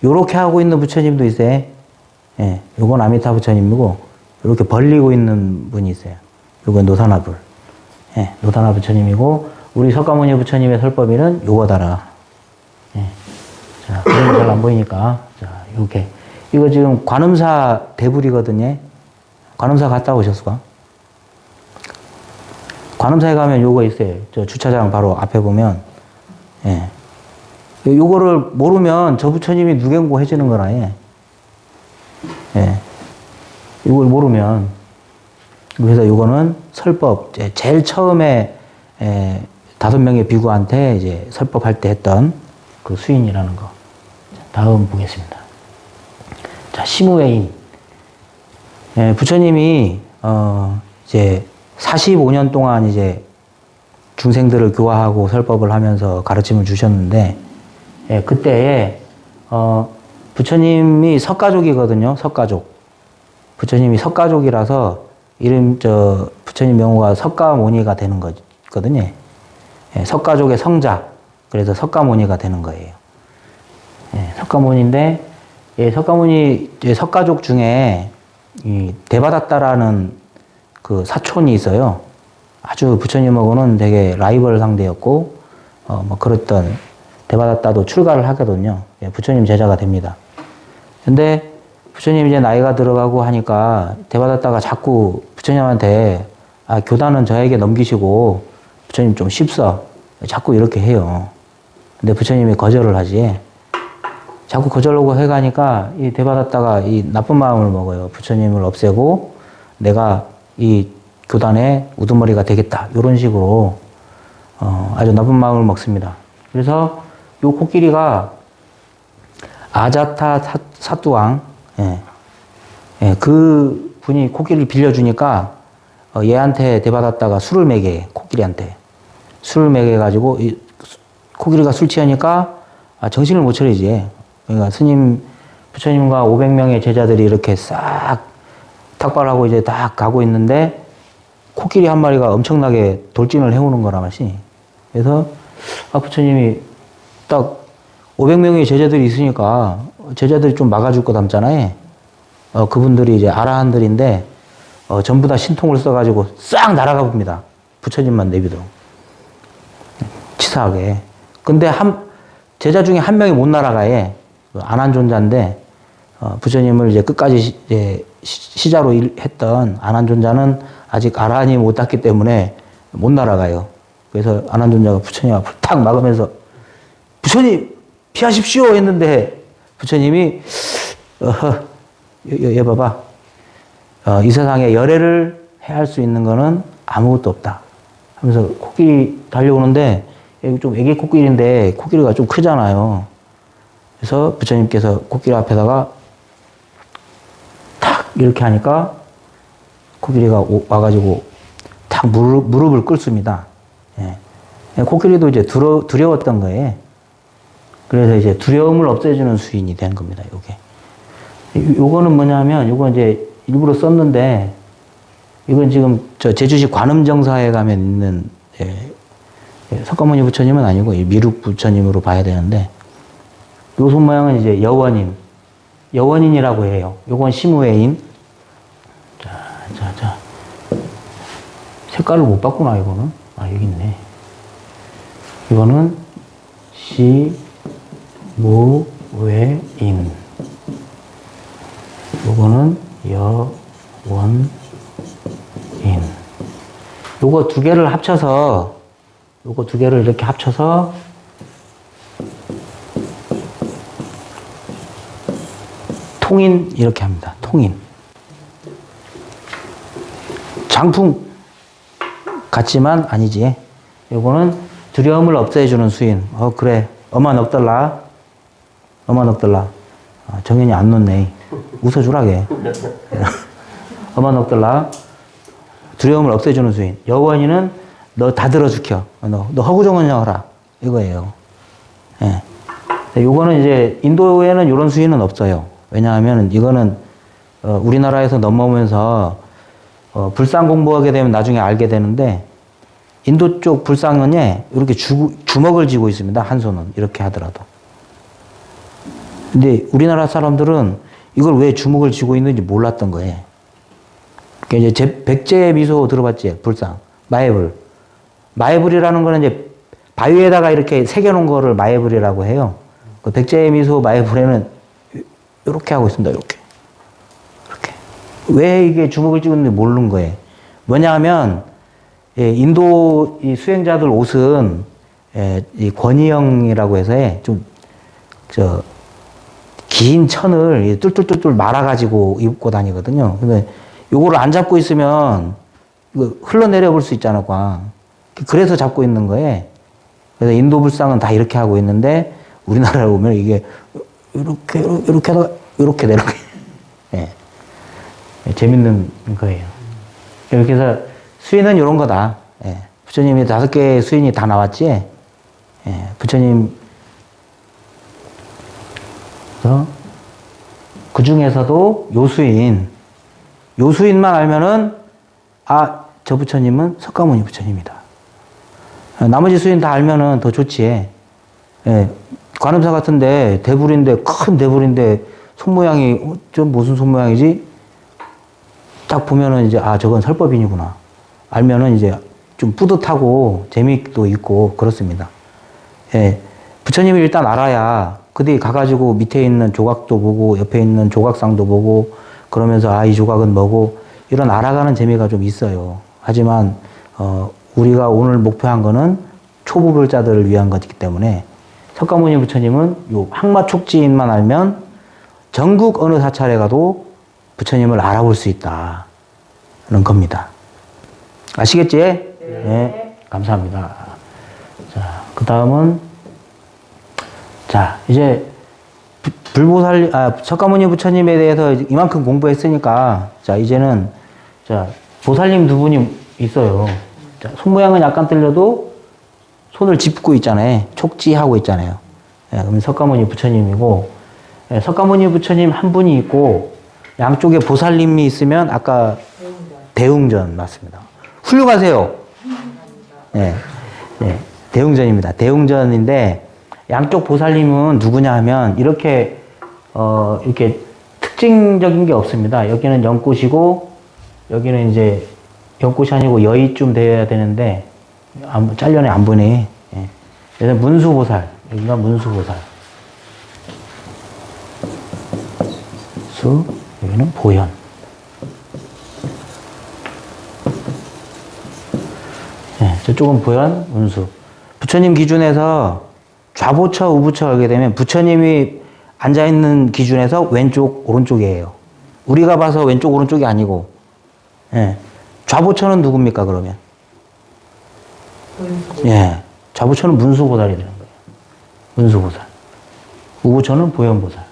요렇게 하고 있는 부처님도 있어요. 요건 아미타 부처님이고, 요렇게 벌리고 있는 분이 있어요. 요건 노사나불. 노사나 부처님이고, 우리 석가모니 부처님의 설법인은 요거다라. 자, 그림이 잘 안 보이니까. 자, 요렇게. 이거 지금 관음사 대불이거든요. 관음사 갔다 오셨을까? 관음사에 가면 요거 있어요. 저 주차장 바로 앞에 보면. 요거를 모르면 저 부처님이 누경고 해주는 거라. 이걸 모르면. 그래서 요거는 설법, 제일 처음에 5명의 비구한테 이제 설법할 때 했던 그 수인이라는 거. 다음 보겠습니다. 자, 시무웨인. 부처님이, 이제 45년 동안 이제 중생들을 교화하고 설법을 하면서 가르침을 주셨는데, 그때에, 부처님이 석가족이거든요. 석가족. 부처님이 석가족이라서 부처님 명호가 석가모니가 되는 거거든요. 석가족의 성자. 그래서 석가모니가 되는 거예요. 석가모니인데, 석가모니, 석가족 중에 이 대바다따라는 그 사촌이 있어요. 아주 부처님하고는 되게 라이벌 상대였고, 뭐 그랬던 대바다따도 출가를 하거든요. 부처님 제자가 됩니다. 근데 부처님 이제 나이가 들어가고 하니까 대바다따가 자꾸 부처님한테 교단은 저에게 넘기시고 부처님 좀 쉽서 자꾸 이렇게 해요. 근데 부처님이 거절을 하지. 자꾸 거절하고 해가니까 이 대바다따가 이 나쁜 마음을 먹어요. 부처님을 없애고 내가 이 교단의 우두머리가 되겠다. 이런 식으로 아주 나쁜 마음을 먹습니다. 그래서 요 코끼리가 아자타 사뚜왕, 그 분이 코끼리를 빌려주니까 얘한테 대받았다가 술을 먹여, 코끼리한테. 술을 먹여가지고, 코끼리가 술 취하니까 정신을 못 차리지. 그러니까 부처님과 500명의 제자들이 이렇게 싹 탁발하고 이제 딱 가고 있는데, 코끼리 한 마리가 엄청나게 돌진을 해오는 거라 맛이. 그래서, 부처님이 딱 500명의 제자들이 있으니까, 제자들이 좀 막아줄 거 닮잖아요. 그분들이 이제 아라한들인데, 전부 다 신통을 써가지고 싹 날아가 봅니다. 부처님만 내비도. 치사하게. 근데 제자 중에 한 명이 못 날아가요. 안한존자인데, 부처님을 이제 끝까지 이제 시자로 했던 안한존자는 아직 아라한이 못 땄기 때문에 못 날아가요. 그래서 안한존자가 부처님 앞을 탁 막으면서, 부처님, 피하십시오! 했는데, 부처님이, 얘 봐봐. 이 세상에 열애를 해할 수 있는 거는 아무것도 없다. 하면서 코끼리 달려오는데, 좀 애기 코끼리인데, 코끼리가 좀 크잖아요. 그래서 부처님께서 코끼리 앞에다가 탁 이렇게 하니까 코끼리가 와가지고 탁 무릎을 꿇습니다. 예. 코끼리도 이제 두려웠던 거예요. 그래서 이제 두려움을 없애주는 수인이 된 겁니다, 요게. 요거는 뭐냐면, 요거 이제 일부러 썼는데, 이건 지금 제주시 관음정사에 가면 있는, 석가모니 부처님은 아니고, 미륵 부처님으로 봐야 되는데, 요 손 모양은 이제 여원인이라고 해요. 요건 시무회인. 자. 색깔을 못 봤구나, 이거는. 여기 있네. 이거는 시무회인. 요거는 여원인. 요거 두 개를 이렇게 합쳐서 통인 이렇게 합니다. 통인. 장풍 같지만 아니지. 요거는 두려움을 없애주는 수인. 그래. 어만 없달라. 정현이 안 놓네. 웃어주라게. 어만 없달라. 두려움을 없애주는 수인. 여원이는 너 다 들어주켜. 너 허구정언하라. 이거예요. 예. 요거는 이제 인도에는 이런 수인은 없어요. 왜냐하면 이거는 우리나라에서 넘어오면서 불상 공부하게 되면 나중에 알게 되는데, 인도 쪽 불상은 이렇게 주먹을 쥐고 있습니다. 한 손은 이렇게 하더라도. 근데 우리나라 사람들은 이걸 왜 주먹을 쥐고 있는지 몰랐던 거예요. 그러니까 이제 백제 미소 들어봤지? 불상 마예불이라는 거는 이제 바위에다가 이렇게 새겨놓은 거를 마예불이라고 해요. 그 백제 미소 마예불에는 이렇게 하고 있습니다. 이렇게. 왜 이게 주먹을 쥐고 있는지 모르는 거예요. 뭐냐 하면, 인도 이 수행자들 옷은, 이 권위형이라고 해서 긴 천을 뚫뚫뚫뚫 말아가지고 입고 다니거든요. 근데 요거를 안 잡고 있으면, 이거 흘러내려 볼 수 있잖아, 광. 그래서 잡고 있는 거예요. 그래서 인도 불상은 다 이렇게 하고 있는데, 우리나라에 오면 이게, 이렇게 하다가, 이렇게 내려가. 재밌는 거예요. 이렇게 해서 수인은 이런 거다. 부처님이 5개의 수인이 다 나왔지. 부처님, 그 중에서도 요 수인만 알면은, 저 부처님은 석가모니 부처님이다. 나머지 수인 다 알면은 더 좋지. 관음사 같은데, 큰 대불인데, 손 모양이, 좀 무슨 손 모양이지? 딱 보면은 이제, 저건 설법인이구나. 알면은 이제 좀 뿌듯하고 재미도 있고 그렇습니다. 부처님을 일단 알아야, 그 뒤에 가가지고 밑에 있는 조각도 보고, 옆에 있는 조각상도 보고, 그러면서, 이 조각은 뭐고, 이런 알아가는 재미가 좀 있어요. 하지만, 우리가 오늘 목표한 거는 초보불자들을 위한 것이기 때문에, 석가모니 부처님은 요 항마촉지인만 알면 전국 어느 사찰에 가도 부처님을 알아볼 수 있다는 겁니다. 아시겠지? 네. 감사합니다. 자, 그 다음은, 자, 이제, 석가모니 부처님에 대해서 이만큼 공부했으니까, 자, 이제는, 자, 보살님 두 분이 있어요. 자, 손 모양은 약간 틀려도 손을 짚고 있잖아요. 촉지하고 있잖아요. 예, 그럼 석가모니 부처님이고, 예, 석가모니 부처님 한 분이 있고, 양쪽에 보살님이 있으면 아까 대웅전 맞습니다. 훌륭하세요. 예, 예, 대웅전입니다. 대웅전인데, 양쪽 보살님은 누구냐 하면, 이렇게 특징적인 게 없습니다. 여기는 연꽃이고, 여기는 이제 연꽃이 아니고 여의쯤 되어야 되는데, 잘려내 안 보네. 예. 그래서 문수보살, 여기가 문수보살. 여기는 보현. 예, 저쪽은 보현, 문수. 부처님 기준에서 좌보처, 우부처 하게 되면 부처님이 앉아있는 기준에서 왼쪽, 오른쪽이에요. 우리가 봐서 왼쪽, 오른쪽이 아니고, 예. 좌보처는 누굽니까, 그러면? 예. 좌보처는 문수보살이 되는 거예요. 문수보살. 우부처는 보현보살.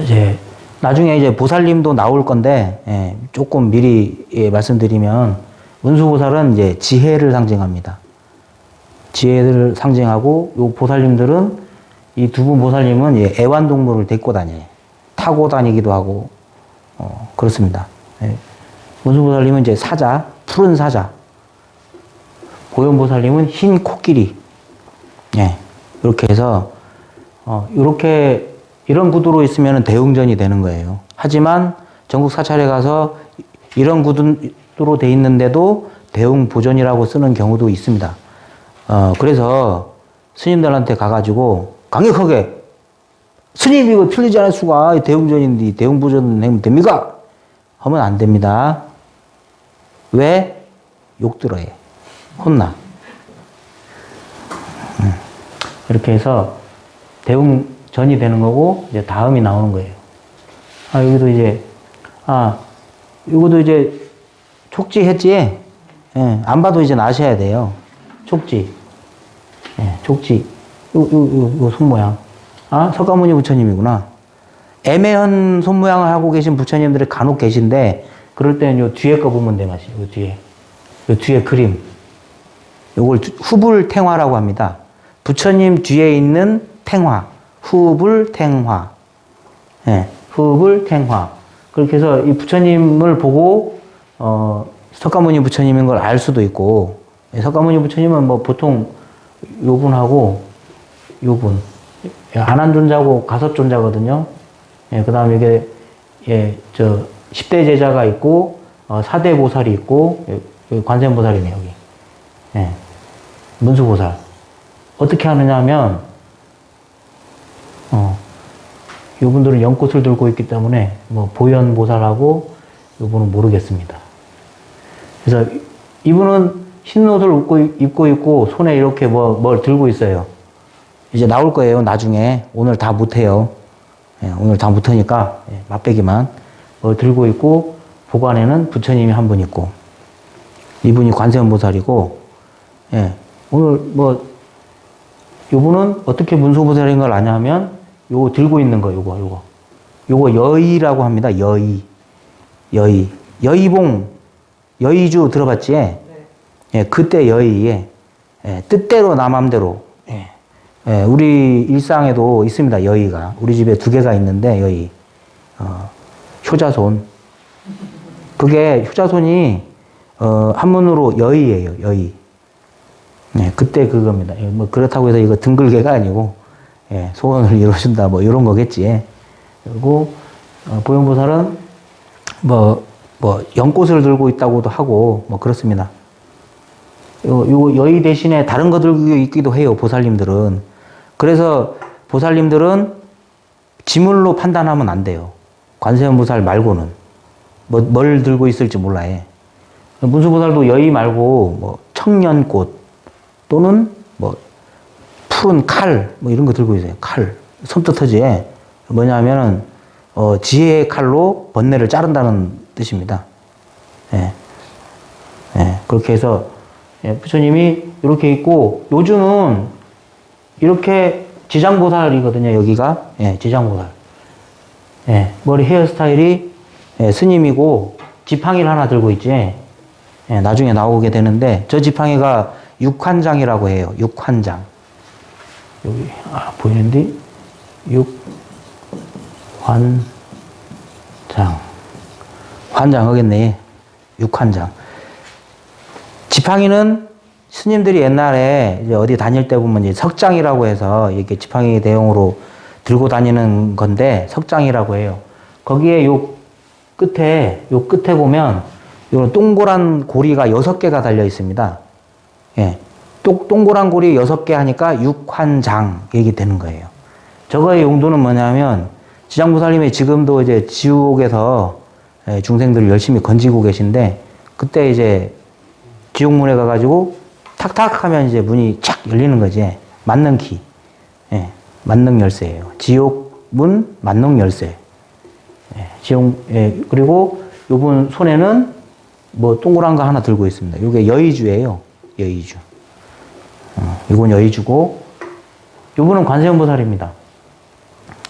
이제, 나중에 이제 보살님도 나올 건데, 예. 조금 미리 말씀드리면, 문수보살은 이제 지혜를 상징합니다. 지혜를 상징하고, 요 보살님들은, 이 두 분 보살님은 애완동물을 데리고 다녀요. 타고 다니기도 하고, 그렇습니다. 예. 문수보살님은 이제 사자, 푸른 사자. 보현보살님은 흰 코끼리. 예. 이렇게 해서, 이런 구두로 있으면 대웅전이 되는 거예요. 하지만 전국 사찰에 가서 이런 구두로 돼 있는데도 대웅보전이라고 쓰는 경우도 있습니다. 그래서 스님들한테 가가지고 강력하게 스님 이거 틀리지 않을 수가 대웅전인데 대웅보전 하면 됩니까? 하면 안 됩니다. 왜? 욕 들어요. 혼나. 이렇게 해서 대웅전이 되는 거고 이제 다음이 나오는 거예요. 여기도 이제 이것도 이제 촉지했지? 예, 안 봐도 이제 아셔야 돼요. 촉지. 예, 촉지. 요 손모양. 석가모니 부처님이구나. 애매한 손모양을 하고 계신 부처님들이 간혹 계신데, 그럴 때는 요 뒤에 거 보면 돼, 맛이. 요 뒤에. 요 뒤에 그림. 요걸 후불탱화라고 합니다. 부처님 뒤에 있는 탱화. 후불탱화. 예, 후불탱화. 그렇게 해서 이 부처님을 보고, 석가모니 부처님인 걸 알 수도 있고, 석가모니 부처님은 뭐 보통 요분하고 요분. 안한존자고 가섭존자거든요. 예, 그 다음에 이게, 10대 제자가 있고, 4대 보살이 있고, 관세음보살이네, 여기. 예, 문수보살. 어떻게 하느냐 하면, 요분들은 연꽃을 들고 있기 때문에, 뭐, 보현보살하고, 요분은 모르겠습니다. 그래서 이분은 흰 옷을 입고 있고, 손에 이렇게 뭘 들고 있어요. 이제 나올 거예요, 나중에. 오늘 다 못해요. 예, 오늘 다 못하니까, 맛배기만. 뭘 들고 있고, 보관에는 부처님이 한 분 있고, 이분이 관세음보살이고, 예, 오늘 요분은 어떻게 문수보살인 걸 아냐면, 요거 들고 있는 거, 요거 여의라고 합니다, 여의. 여의봉, 여의주 들어봤지? 네. 예, 그때 여의에, 뜻대로 나 맘대로, 우리 일상에도 있습니다, 여의가. 우리 집에 2개가 있는데, 여의. 효자손. 그게, 효자손이, 한문으로 여의예요, 여의. 네, 그때 그겁니다. 뭐, 그렇다고 해서 이거 등글개가 아니고, 소원을 이루어준다, 뭐, 이런 거겠지. 그리고, 보현보살은, 연꽃을 들고 있다고도 하고, 뭐, 그렇습니다. 요 여의 대신에 다른 거 들고 있기도 해요, 보살님들은. 그래서 보살님들은 지물로 판단하면 안 돼요. 관세음보살 말고는. 뭘 들고 있을지 몰라요. 문수보살도 여의 말고, 청년꽃, 또는, 푸른 칼, 이런 거 들고 있어요. 칼. 섬뜩하지? 뭐냐면은, 지혜의 칼로 번뇌를 자른다는 뜻입니다. 그렇게 해서, 예, 부처님이 이렇게 있고, 요즘은 이렇게 지장보살이거든요, 여기가. 예, 지장보살. 예, 머리 헤어스타일이 예, 스님이고, 지팡이를 하나 들고 있지. 예, 나중에 나오게 되는데, 저 지팡이가 육환장이라고 해요, 육환장. 여기, 보이는데? 육환장. 환장 하겠네. 육환장. 지팡이는 스님들이 옛날에 이제 어디 다닐 때 보면 이제 석장이라고 해서 이렇게 지팡이 대용으로 들고 다니는 건데 석장이라고 해요. 거기에 요 끝에 보면 요 동그란 고리가 6개가 달려 있습니다. 예. 동그란 고리 6개 하니까 육환장 얘기 되는 거예요. 저거의 용도는 뭐냐면 지장보살님이 지금도 이제 지옥에서 중생들을 열심히 건지고 계신데 그때 이제 지옥문에 가가지고 탁탁 하면 이제 문이 착 열리는 거지. 만능 키. 예, 만능 열쇠예요. 지옥문 만능 열쇠. 예, 그리고 요분 손에는 뭐 동그란 거 하나 들고 있습니다. 요게 여의주예요. 여의주. 이건 여의주고 요분은 관세음보살입니다.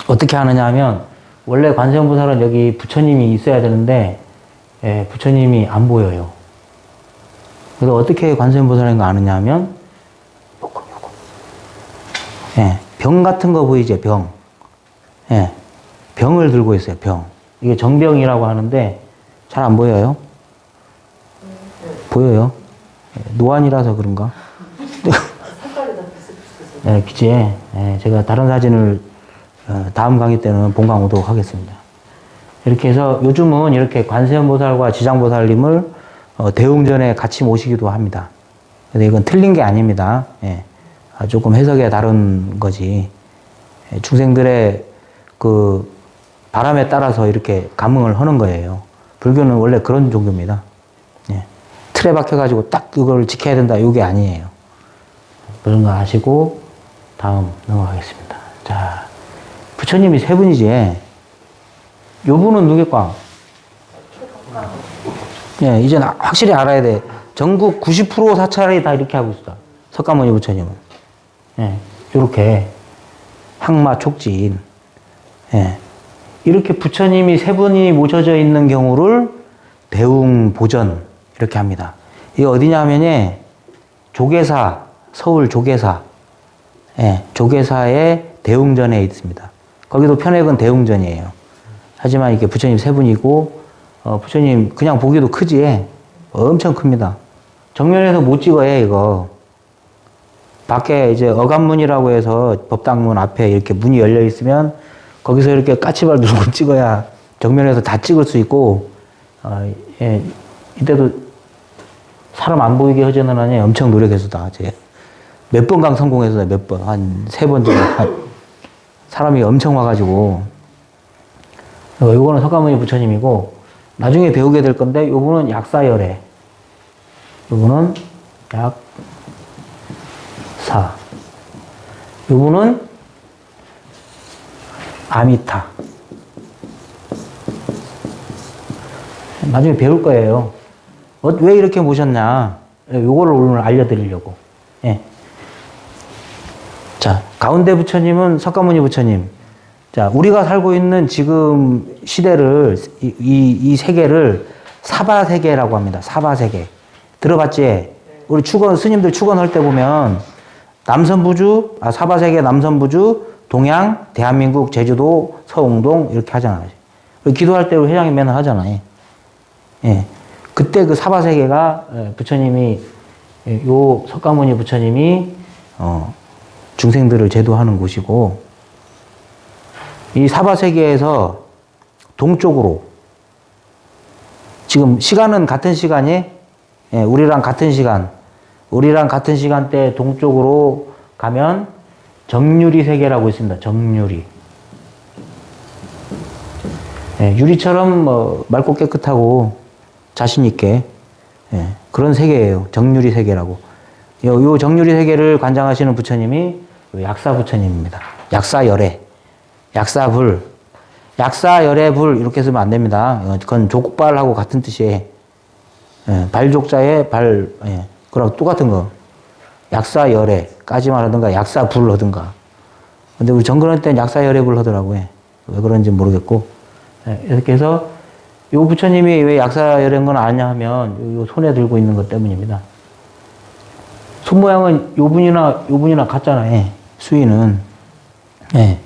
어떻게 하느냐 하면 원래 관세음보살은 여기 부처님이 있어야 되는데 예, 부처님이 안 보여요. 그래서 어떻게 관세음보살인 거 아느냐 하면 요거. 예, 병 같은 거 보이죠? 병. 예, 병을 들고 있어요. 병. 이게 정병이라고 하는데 잘 안 보여요? 보여요? 예, 노안이라서 그런가? 예, 그치? 예, 제가 다른 사진을 다음 강의 때는 본강 오도록 하겠습니다. 이렇게 해서 요즘은 이렇게 관세음보살과 지장보살님을 대웅전에 같이 모시기도 합니다. 근데 이건 틀린 게 아닙니다. 예, 조금 해석에 다른 거지. 예, 중생들의 그 바람에 따라서 이렇게 감흥을 하는 거예요. 불교는 원래 그런 종교입니다. 예, 틀에 박혀가지고 딱 그걸 지켜야 된다, 이게 아니에요. 그런 거 아시고 다음 넘어가겠습니다. 자, 부처님이 세 분이지. 요 분은 누구일까? 예, 이제 확실히 알아야 돼. 전국 90% 사찰이 다 이렇게 하고 있어. 석가모니 부처님은. 예, 요렇게. 항마 촉진. 예. 이렇게 부처님이 세 분이 모셔져 있는 경우를 대웅보전. 이렇게 합니다. 이게 어디냐 하면, 조계사, 서울 조계사. 예, 조계사의 대웅전에 있습니다. 거기도 편액은 대웅전이에요. 하지만 이게 부처님 세 분이고, 부처님 그냥 보기도 크지? 엄청 큽니다. 정면에서 못 찍어요, 이거. 밖에 이제 어간문이라고 해서 법당문 앞에 이렇게 문이 열려 있으면 거기서 이렇게 까치발 누르고 찍어야 정면에서 다 찍을 수 있고, 예, 이때도 사람 안 보이게 하자는 아니 엄청 노력해서 다, 몇 번강 성공해서 몇 번, 한 3번 정도. 사람이 엄청 와가지고. 요거는 석가모니 부처님이고, 나중에 배우게 될 건데, 요거는 약사열애. 요거는 약사. 요거는 아미타. 나중에 배울 거예요. 왜 이렇게 모셨냐. 요거를 오늘 알려드리려고. 예. 자, 가운데 부처님은 석가모니 부처님. 자, 우리가 살고 있는 지금 시대를, 이 세계를 사바세계라고 합니다. 사바세계. 들어봤지? 우리 스님들 축원할 때 보면, 사바세계 남선부주, 동양, 대한민국, 제주도, 서웅동, 이렇게 하잖아요. 기도할 때 회장이 맨날 하잖아요. 예. 그때 그 사바세계가 부처님이, 요 석가모니 부처님이, 중생들을 제도하는 곳이고, 이 사바세계에서 동쪽으로, 지금 시간은 같은 시간이, 예, 우리랑 같은 시간대 동쪽으로 가면 정유리 세계라고 있습니다. 정유리. 예, 유리처럼 맑고 깨끗하고 자신있게, 예, 그런 세계예요. 정유리 세계라고. 요 정유리 세계를 관장하시는 부처님이 약사 부처님입니다. 약사열애. 약사불. 약사열애불 이렇게 쓰면 안 됩니다. 그건 족발하고 같은 뜻이에요. 예, 발족자의 발, 예, 그거랑 똑같은 거. 약사열애까지만 하든가 약사불 하든가. 근데 우리 정근원 때는 약사열애불 하더라고요. 왜 그런지 모르겠고. 네, 이렇게 해서 요 부처님이 왜 약사열애인 건 아냐 하면 요 손에 들고 있는 것 때문입니다. 손 모양은 요 분이나 같잖아요. 수위는. 예.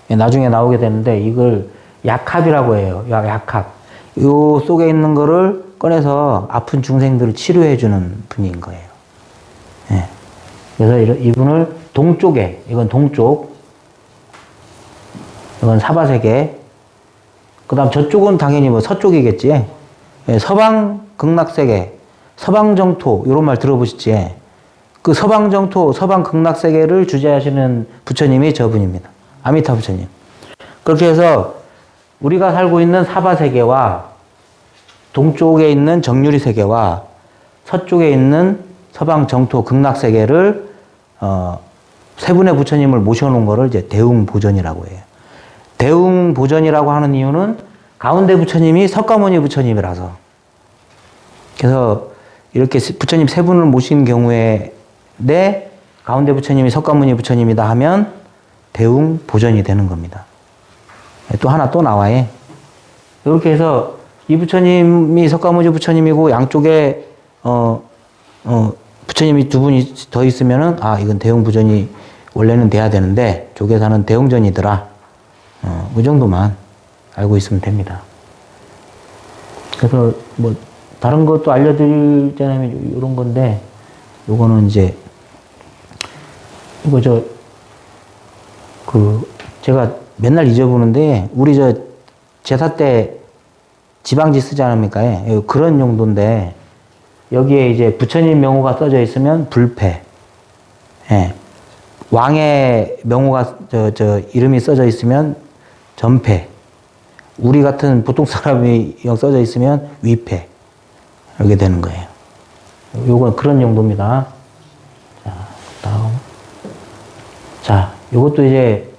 나중에 나오게 되는데 이걸 약합이라고 해요. 약합. 요 속에 있는 거를 꺼내서 아픈 중생들을 치료해 주는 분인 거예요. 예. 그래서 이분을 동쪽에, 이건 동쪽, 이건 사바세계, 그 다음 저쪽은 당연히 뭐 서쪽이겠지. 예. 서방 극락세계, 서방정토, 이런 말 들어보시지. 그 서방정토, 서방극락세계를 주재하시는 부처님이 저분입니다. 아미타 부처님. 그렇게 해서 우리가 살고 있는 사바세계와 동쪽에 있는 정유리 세계와 서쪽에 있는 서방정토 극락세계를 세 분의 부처님을 모셔놓은 거를 이제 대웅보전이라고 해요. 대웅보전이라고 하는 이유는 가운데 부처님이 석가모니 부처님이라서. 그래서 이렇게 부처님 세 분을 모신 경우에 내 가운데 부처님이 석가모니 부처님이다 하면 대웅보전이 되는 겁니다. 또 하나 또 나와요. 이렇게 해서 이 부처님이 석가모니 부처님이고 양쪽에 부처님이 두 분이 더 있으면은 이건 대웅보전이 원래는 돼야 되는데 조계사는 대웅전이더라. 그 정도만 알고 있으면 됩니다. 그래서 뭐 다른 것도 알려드리자면 이런 건데 요거는 이제 이거 제가 맨날 잊어보는데 우리 제사 때 지방지 쓰지 않습니까? 그런 용도인데 여기에 이제 부처님 명호가 써져 있으면 불패. 예. 왕의 명호가 이름이 써져 있으면 전패. 우리 같은 보통 사람이 써져 있으면 위패. 이렇게 되는 거예요. 요건 그런 용도입니다. 자, 다음. 자, 요것도 이제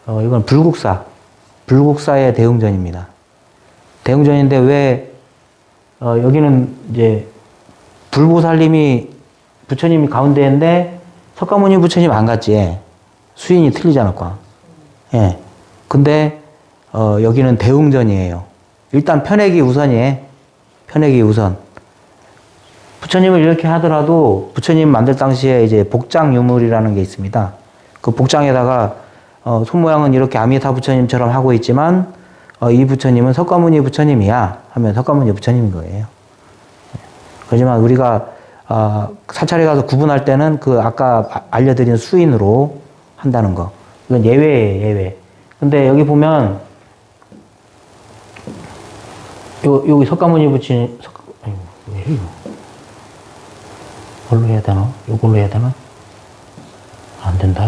이건 불국사의 대웅전입니다. 대웅전인데 왜 여기는 이제 불보살님이 부처님이 가운데인데 석가모니 부처님 안 갔지. 수인이 틀리잖아, 과. 예. 근데 여기는 대웅전이에요. 일단 편액이 우선이에요. 편액이 우선. 부처님을 이렇게 하더라도 부처님 만들 당시에 이제 복장 유물이라는 게 있습니다. 그 복장에다가 손 모양은 이렇게 아미타 부처님처럼 하고 있지만 이 부처님은 석가모니 부처님이야 하면 석가모니 부처님인 거예요. 그렇지만 우리가 사찰에 가서 구분할 때는 그 아까 알려드린 수인으로 한다는 거. 이건 예외예요, 예외. 근데 여기 보면 여기 석가모니 부처님 왜 이거? 뭘로 해야 되나? 요걸로 해야 되나? 안 된다.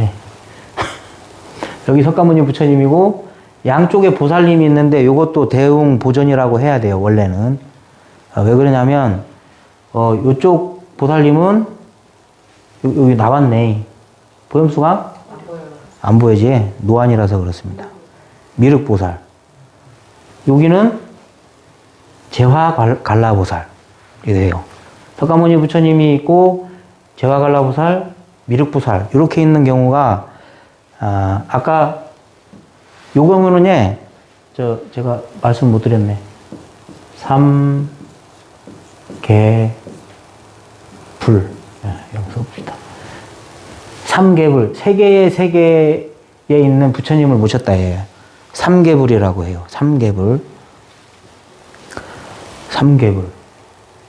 여기 석가모니 부처님이고 양쪽에 보살님이 있는데 요것도 대웅보전이라고 해야 돼요, 원래는. 왜 그러냐면 요쪽 보살님은 여기 나왔네. 보염수강? 안 보여요. 안 보이지? 노안이라서 그렇습니다. 미륵보살. 여기는 제화갈라보살. 이래요. 석가모니 부처님이 있고 제화갈라보살, 미륵보살 이렇게 있는 경우가 아까 요 경우는 제가 말씀 못 드렸네. 삼계불. 여기서 봅시다. 삼계불. 세계에 있는 부처님을 모셨다 해요. 삼계불이라고 해요. 삼계불.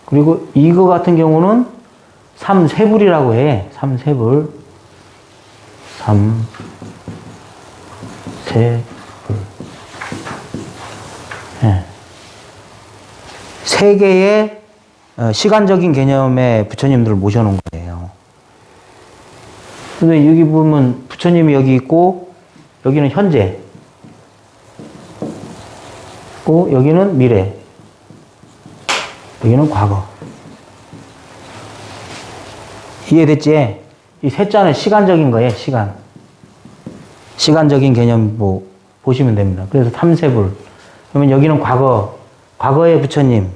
그리고 이거 같은 경우는 삼세불이라고 해. 삼세불. 예. 세 개의 시간적인 개념의 부처님들을 모셔놓은 거예요. 근데 여기 보면 부처님이 여기 있고, 여기는 현재, 또 여기는 미래, 여기는 과거. 이해됐지? 이 셋자는 시간적인 거예요, 시간. 시간적인 개념 보시면 됩니다. 그래서 삼세불. 그러면 여기는 과거의 부처님.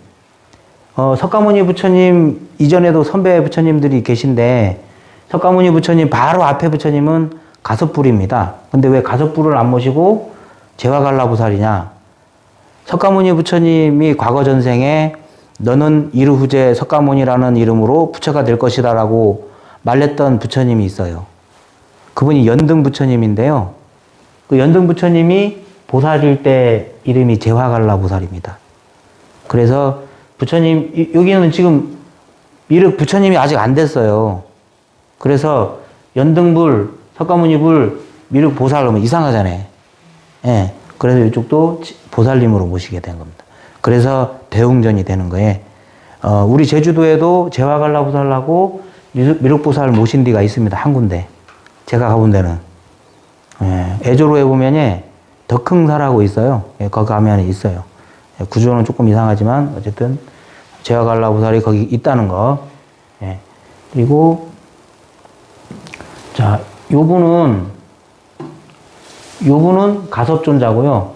석가모니 부처님 이전에도 선배 부처님들이 계신데, 석가모니 부처님 바로 앞에 부처님은 가섭불입니다. 근데 왜 가섭불을 안 모시고 제화갈라보살이냐? 석가모니 부처님이 과거 전생에 너는 이르후제 석가모니라는 이름으로 부처가 될 것이다 라고 말했던 부처님이 있어요. 그분이 연등 부처님인데요. 그 연등 부처님이 보살일 때 이름이 제화갈라보살입니다. 그래서 부처님, 여기는 지금 미륵 부처님이 아직 안 됐어요. 그래서 연등불, 석가모니불, 미륵 보살 그러면 이상하잖아요. 예. 그래서 이쪽도 보살님으로 모시게 된 겁니다. 그래서 대웅전이 되는 거예요. 우리 제주도에도 제화갈라보살하고 미륵보살 모신 데가 있습니다. 한 군데. 제가 가본 데는. 예. 애조로에 보면 덕흥사라고 있어요. 예. 거기 가면 있어요. 예. 구조는 조금 이상하지만 어쨌든 제화갈라보살이 거기 있다는 거. 예. 그리고 자, 요분은 가섭존자고요.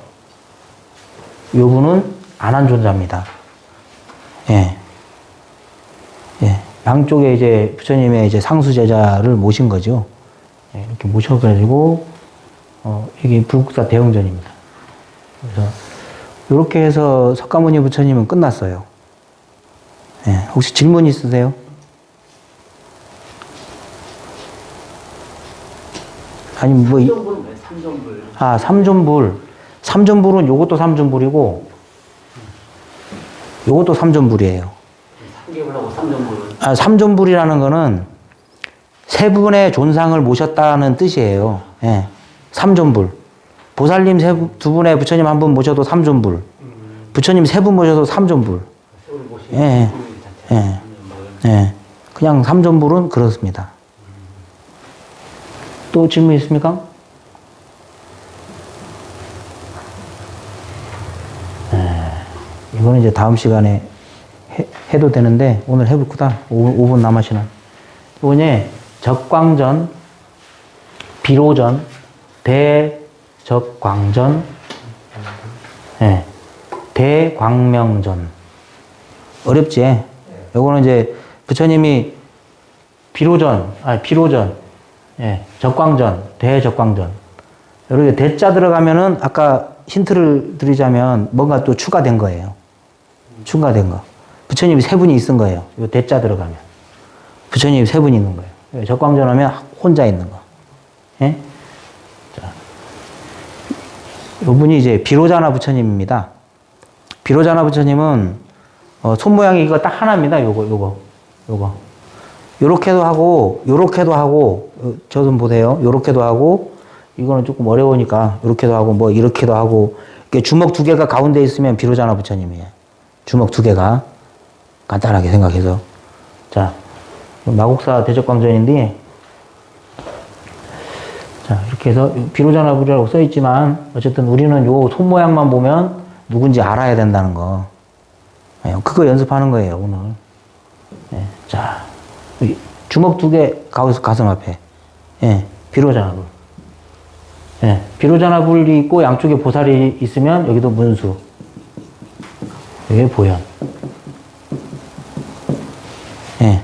요분은 안한존자입니다. 예. 예. 양쪽에 이제 부처님의 이제 상수제자를 모신 거죠. 예. 이렇게 모셔가지고, 이게 불국사 대웅전입니다. 그래서, 이렇게 해서 석가모니 부처님은 끝났어요. 예. 혹시 질문 있으세요? 아니, 뭐. 삼존불. 아, 삼존불. 삼존불은 요것도 삼존불이고, 요것도 삼존불이에요. 삼계불하고 삼존불은? 아, 삼존불이라는 거는 세 분의 존상을 모셨다는 뜻이에요. 예. 삼존불. 보살님 두 분의 부처님 한 분 모셔도 삼존불. 부처님 세 분 모셔도 삼존불. 예. 예. 예. 그냥 삼존불은 그렇습니다. 또 질문 있습니까? 이거는 이제 다음 시간에 해도 되는데, 오늘 해볼 거다. 5분 남으시는. 이번에 적광전, 비로전, 대적광전, 네. 대광명전. 어렵지? 요거는 이제 부처님이 비로전, 예, 적광전, 대적광전. 이렇게 대자 들어가면은 아까 힌트를 드리자면 뭔가 또 추가된 거예요. 추가된 거. 부처님이 세 분이 있은 거예요. 이 대자 들어가면. 부처님이 세 분이 있는 거예요. 적광전 하면 혼자 있는 거. 예? 자. 요 분이 이제 비로자나 부처님입니다. 비로자나 부처님은, 손 모양이 이거 딱 하나입니다. 요거. 요렇게도 하고, 저 좀 보세요. 요렇게도 하고, 이거는 조금 어려우니까, 요렇게도 하고, 뭐, 이렇게도 하고, 이렇게 주먹 두 개가 가운데 있으면 비로자나 부처님이에요. 주먹 두 개가. 간단하게 생각해서. 자, 마곡사 대적광전인데, 자, 이렇게 해서 비로자나 부리라고 써있지만, 어쨌든 우리는 요 손 모양만 보면 누군지 알아야 된다는 거. 그거 연습하는 거예요, 오늘. 예, 자, 주먹 두 개 가슴 앞에. 예, 비로자나불. 예, 비로자나불이 있고 양쪽에 보살이 있으면 여기도 문수. 여기 보현. 예,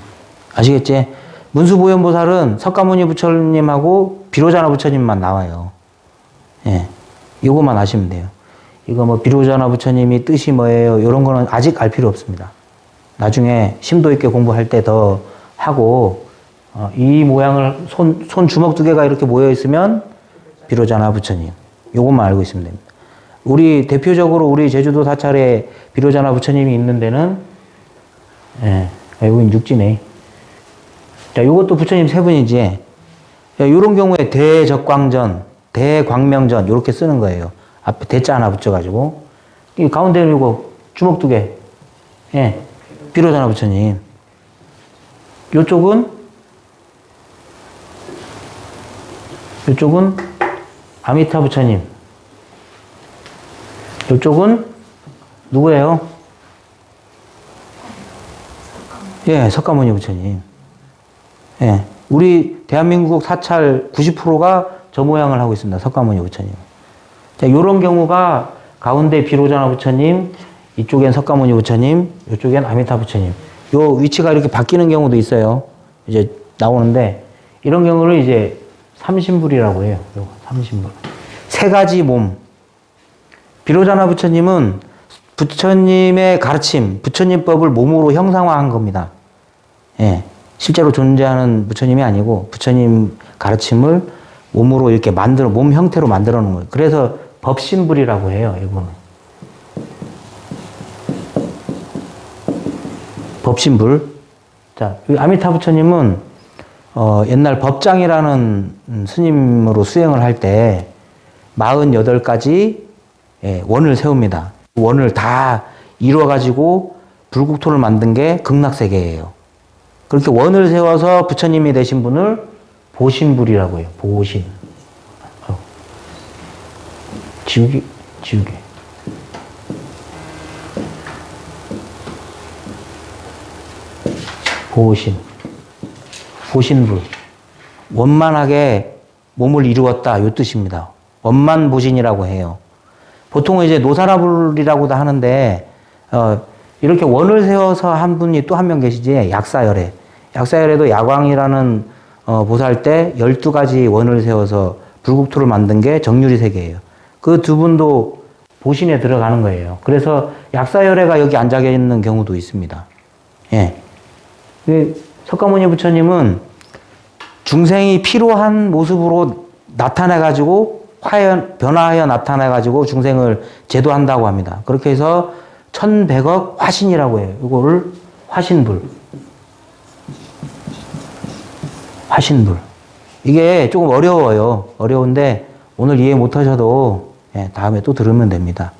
아시겠지? 문수 보현 보살은 석가모니 부처님하고 비로자나 부처님만 나와요. 예, 요것만 아시면 돼요. 이거 뭐 비로자나 부처님이 뜻이 뭐예요? 이런 거는 아직 알 필요 없습니다. 나중에 심도 있게 공부할 때 더 하고, 이 모양을 손 주먹 두 개가 이렇게 모여 있으면 비로자나 부처님. 요것만 알고 있으면 됩니다. 우리 대표적으로 우리 제주도 사찰에 비로자나 부처님이 있는 데는, 예, 여긴 육지네. 자, 요것도 부처님 세 분이지. 요런 경우에 대적광전, 대광명전, 요렇게 쓰는 거예요. 앞에 대자 하나 붙여가지고. 이 가운데는 요거 주먹 두 개. 예, 비로자나 부처님. 요쪽은 아미타 부처님. 요쪽은 누구예요? 예, 석가모니 부처님. 예, 우리 대한민국 사찰 90%가 저 모양을 하고 있습니다. 석가모니 부처님. 자, 요런 경우가 가운데 비로자나 부처님, 이쪽엔 석가모니 부처님, 이쪽엔 아미타 부처님. 요 위치가 이렇게 바뀌는 경우도 있어요. 이제 나오는데, 이런 경우를 이제 삼신불이라고 해요. 요거 삼신불. 세 가지 몸. 비로자나 부처님은 부처님의 가르침, 부처님법을 몸으로 형상화한 겁니다. 예. 실제로 존재하는 부처님이 아니고 부처님 가르침을 몸으로 이렇게 몸 형태로 만들어 놓은 거예요. 그래서 법신불이라고 해요, 이거는. 법신불. 자, 아미타 부처님은, 옛날 법장이라는 스님으로 수행을 할 때 48가지 원을 세웁니다. 원을 다 이루어가지고 불국토를 만든 게 극락세계예요. 그렇게 원을 세워서 부처님이 되신 분을 보신불이라고 해요. 보신. 지우개. 보신불. 원만하게 몸을 이루었다. 요 뜻입니다. 원만보신이라고 해요. 보통은 이제 노사라불이라고도 하는데, 이렇게 원을 세워서 한 분이 또 한 명 계시지, 약사열애. 약사열애도 야광이라는 보살 때 12가지 원을 세워서 불국토를 만든 게 정유리 세계예요. 그 두 분도 보신에 들어가는 거예요. 그래서 약사열애가 여기 앉아 있는 경우도 있습니다. 예. 석가모니 부처님은 중생이 필요한 모습으로 나타내가지고 변화하여 나타내가지고 중생을 제도한다고 합니다. 그렇게 해서 1100억 화신이라고 해요. 이거를 화신불. 이게 조금 어려워요. 어려운데 오늘 이해 못하셔도 다음에 또 들으면 됩니다.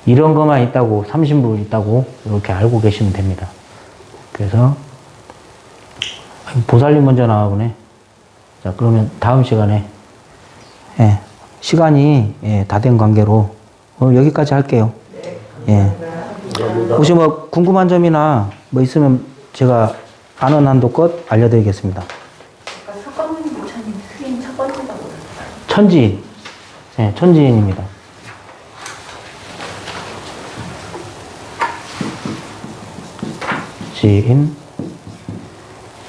이런 것만 있다고, 삼신불 있다고 이렇게 알고 계시면 됩니다. 그래서 보살님 먼저 나와보네. 자, 그러면 다음 시간에 시간이 다 된 관계로 오늘 여기까지 할게요. 혹시 뭐 궁금한 점이나 뭐 있으면 제가 아는 한도껏 알려드리겠습니다. 석가모니 부처님 스님 첫 번째라고 그랬어요. 천지인. 천지인입니다. 지인.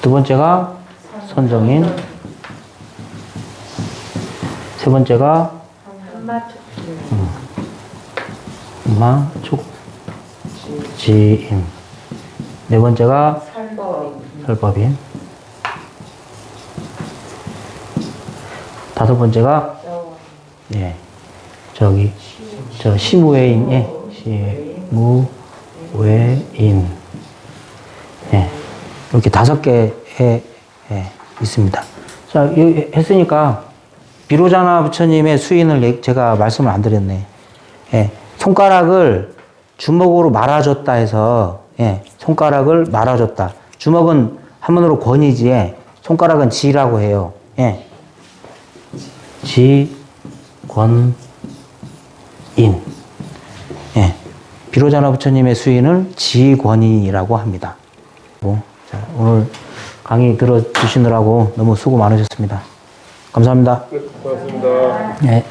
두 번째가 선정인. 세 번째가 음마촉 지인. 네 번째가 설법인. 다섯 번째가 시무외인. 시무외인. 이렇게 5개에 있습니다. 자, 했으니까 비로자나 부처님의 수인을 제가 말씀을 안 드렸네. 손가락을 주먹으로 말아줬다 해서, 손가락을 말아줬다. 주먹은 한문으로 권이지, 손가락은 지라고 해요. 지, 권, 인. 비로자나 부처님의 수인을 지권인이라고 합니다. 자, 오늘 강의 들어주시느라고 너무 수고 많으셨습니다. 감사합니다. 네, 고맙습니다. 네.